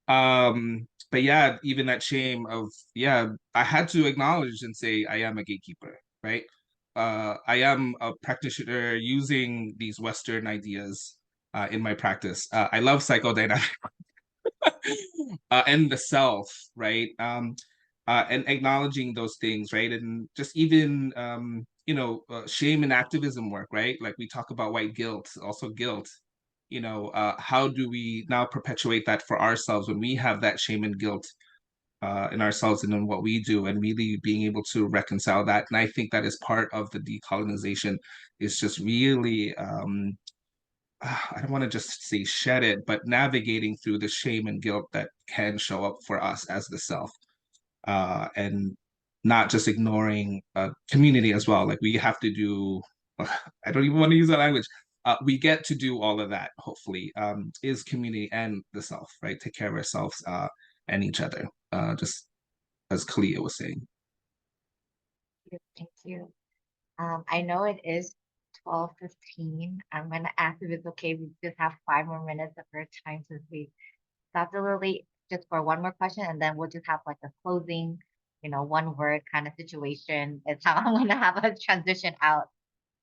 But yeah, even that shame of, yeah, I had to acknowledge and say I am a gatekeeper, right? I am a practitioner using these Western ideas in my practice. I love psychodynamic and the self, right? And acknowledging those things, right? And just even, you know, shame and activism work, right? Like we talk about white guilt, also guilt. You know, how do we now perpetuate that for ourselves when we have that shame and guilt in ourselves and in what we do, and really being able to reconcile that? And I think that is part of the decolonization, is just really I don't want to just say shed it, but navigating through the shame and guilt that can show up for us as the self, and not just ignoring community as well. Like we have to do, I don't even want to use that language. We get to do all of that, hopefully, is community and the self, right? Take care of ourselves and each other, just as Kalia was saying. Thank you. I know it is 12:15. I'm gonna ask if it's okay. We just have 5 more minutes of our time since we stopped a little late, just for one more question, and then we'll just have like a closing, one word kind of situation. It's how I'm gonna have a transition out.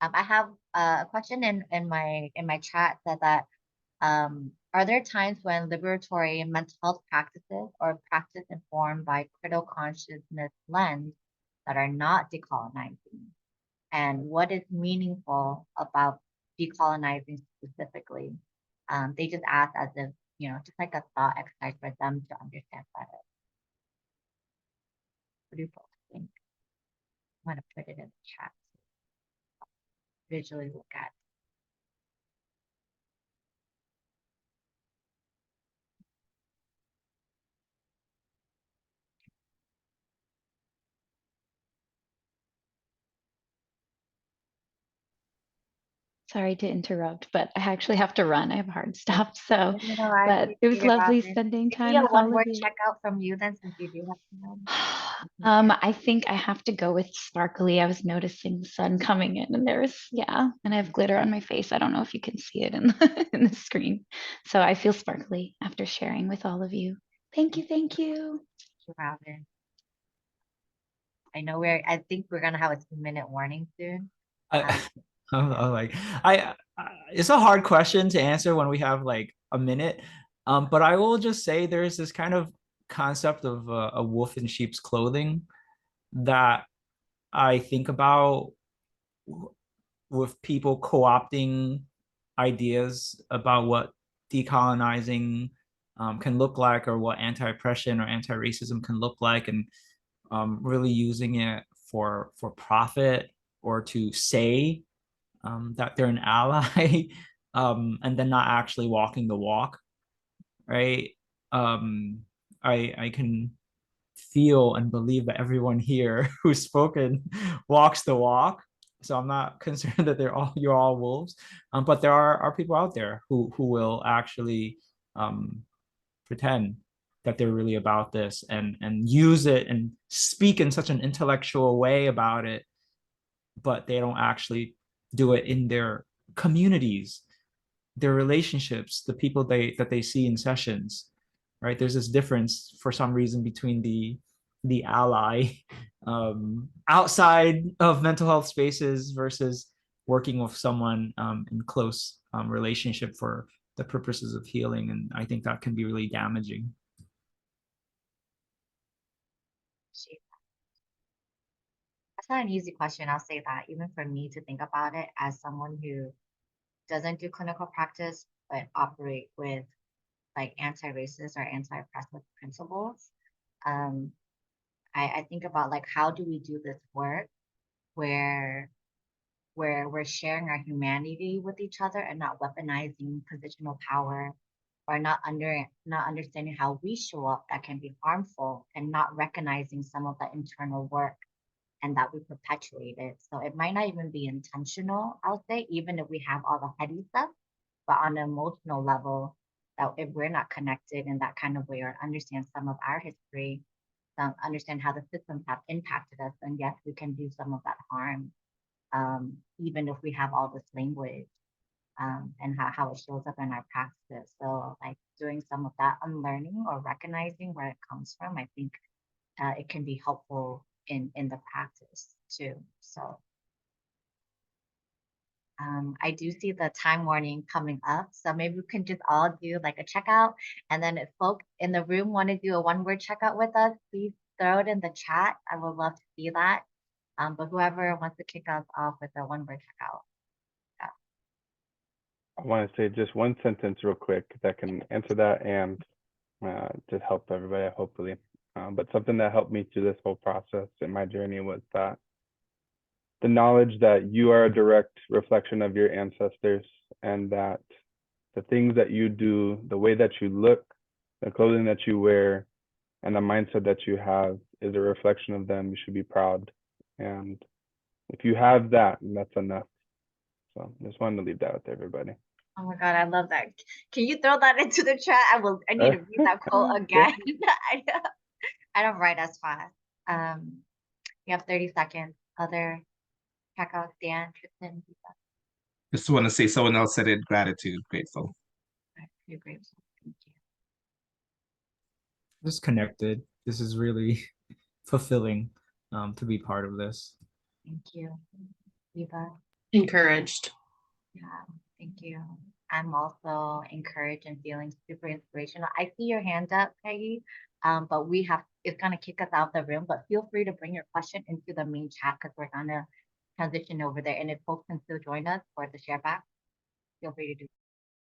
I have a question in my chat that are there times when liberatory mental health practices or practice informed by critical consciousness lens that are not decolonizing? And what is meaningful about decolonizing specifically? They just ask as if, just like a thought exercise for them to understand better. What do you folks think? I'm gonna put it in the chat. Visually look at. Sorry to interrupt, but I actually have to run. I have a hard stop. So, I but it was appreciate it, lovely Robin. spending Maybe time a with all of one-word you. checkout from you then, since you do have to run. I think I have to go with sparkly. I was noticing the sun coming in, and and I have glitter on my face. I don't know if you can see it in in the screen. So I feel sparkly after sharing with all of you. Thank you. Thank you. Thank you, Robin. I know I think we're gonna have a 2-minute warning soon. It's a hard question to answer when we have like a minute. But I will just say there's this kind of concept of a wolf in sheep's clothing that I think about with people co-opting ideas about what decolonizing can look like, or what anti-oppression or anti-racism can look like, and really using it for profit, or to say that they're an ally, and then not actually walking the walk, right? I can feel and believe that everyone here who's spoken walks the walk. So I'm not concerned that you're all wolves, but there are people out there who will actually pretend that they're really about this, and use it and speak in such an intellectual way about it, but they don't actually do it in their communities, their relationships, the people that they see in sessions, right? There's this difference for some reason between the ally outside of mental health spaces versus working with someone in close relationship for the purposes of healing. And I think that can be really damaging. That's not an easy question. I'll say that, even for me to think about it as someone who doesn't do clinical practice, but operate with like anti-racist or anti-oppressive principles. I think about like, how do we do this work where we're sharing our humanity with each other and not weaponizing positional power, or not understanding how we show up that can be harmful, and not recognizing some of the internal work and that we perpetuate it. So it might not even be intentional, I'll say, even if we have all the heady stuff, but on an emotional level, that if we're not connected in that kind of way, or understand some of our history, understand how the systems have impacted us, then yes, we can do some of that harm, even if we have all this language, and how it shows up in our practice. So like doing some of that unlearning or recognizing where it comes from, I think it can be helpful in the practice too. So I do see the time warning coming up, so maybe we can just all do like a checkout, and then if folks in the room want to do a one-word checkout with us, please throw it in the chat. I would love to see that. But whoever wants to kick us off with a one-word checkout. I want to say just one sentence real quick that can answer that and just help everybody, hopefully. But something that helped me through this whole process in my journey was that the knowledge that you are a direct reflection of your ancestors, and that the things that you do, the way that you look, the clothing that you wear, and the mindset that you have is a reflection of them. You should be proud. And if you have that, that's enough. So just wanted to leave that with everybody. Oh my God, I love that. Can you throw that into the chat? I need to read that quote again. I don't write as fast. You have 30 seconds. Other checkouts, Dan, Tristan, Biba. Just want to say someone else said it, gratitude, grateful. You're grateful. Thank you. Just connected. This is really fulfilling to be part of this. Thank you. Biba. Encouraged. Yeah, thank you. I'm also encouraged and feeling super inspirational. I see your hand up, Peggy, but it's gonna kick us out of the room, but feel free to bring your question into the main chat because we're gonna transition over there. And if folks can still join us for the share back, feel free to do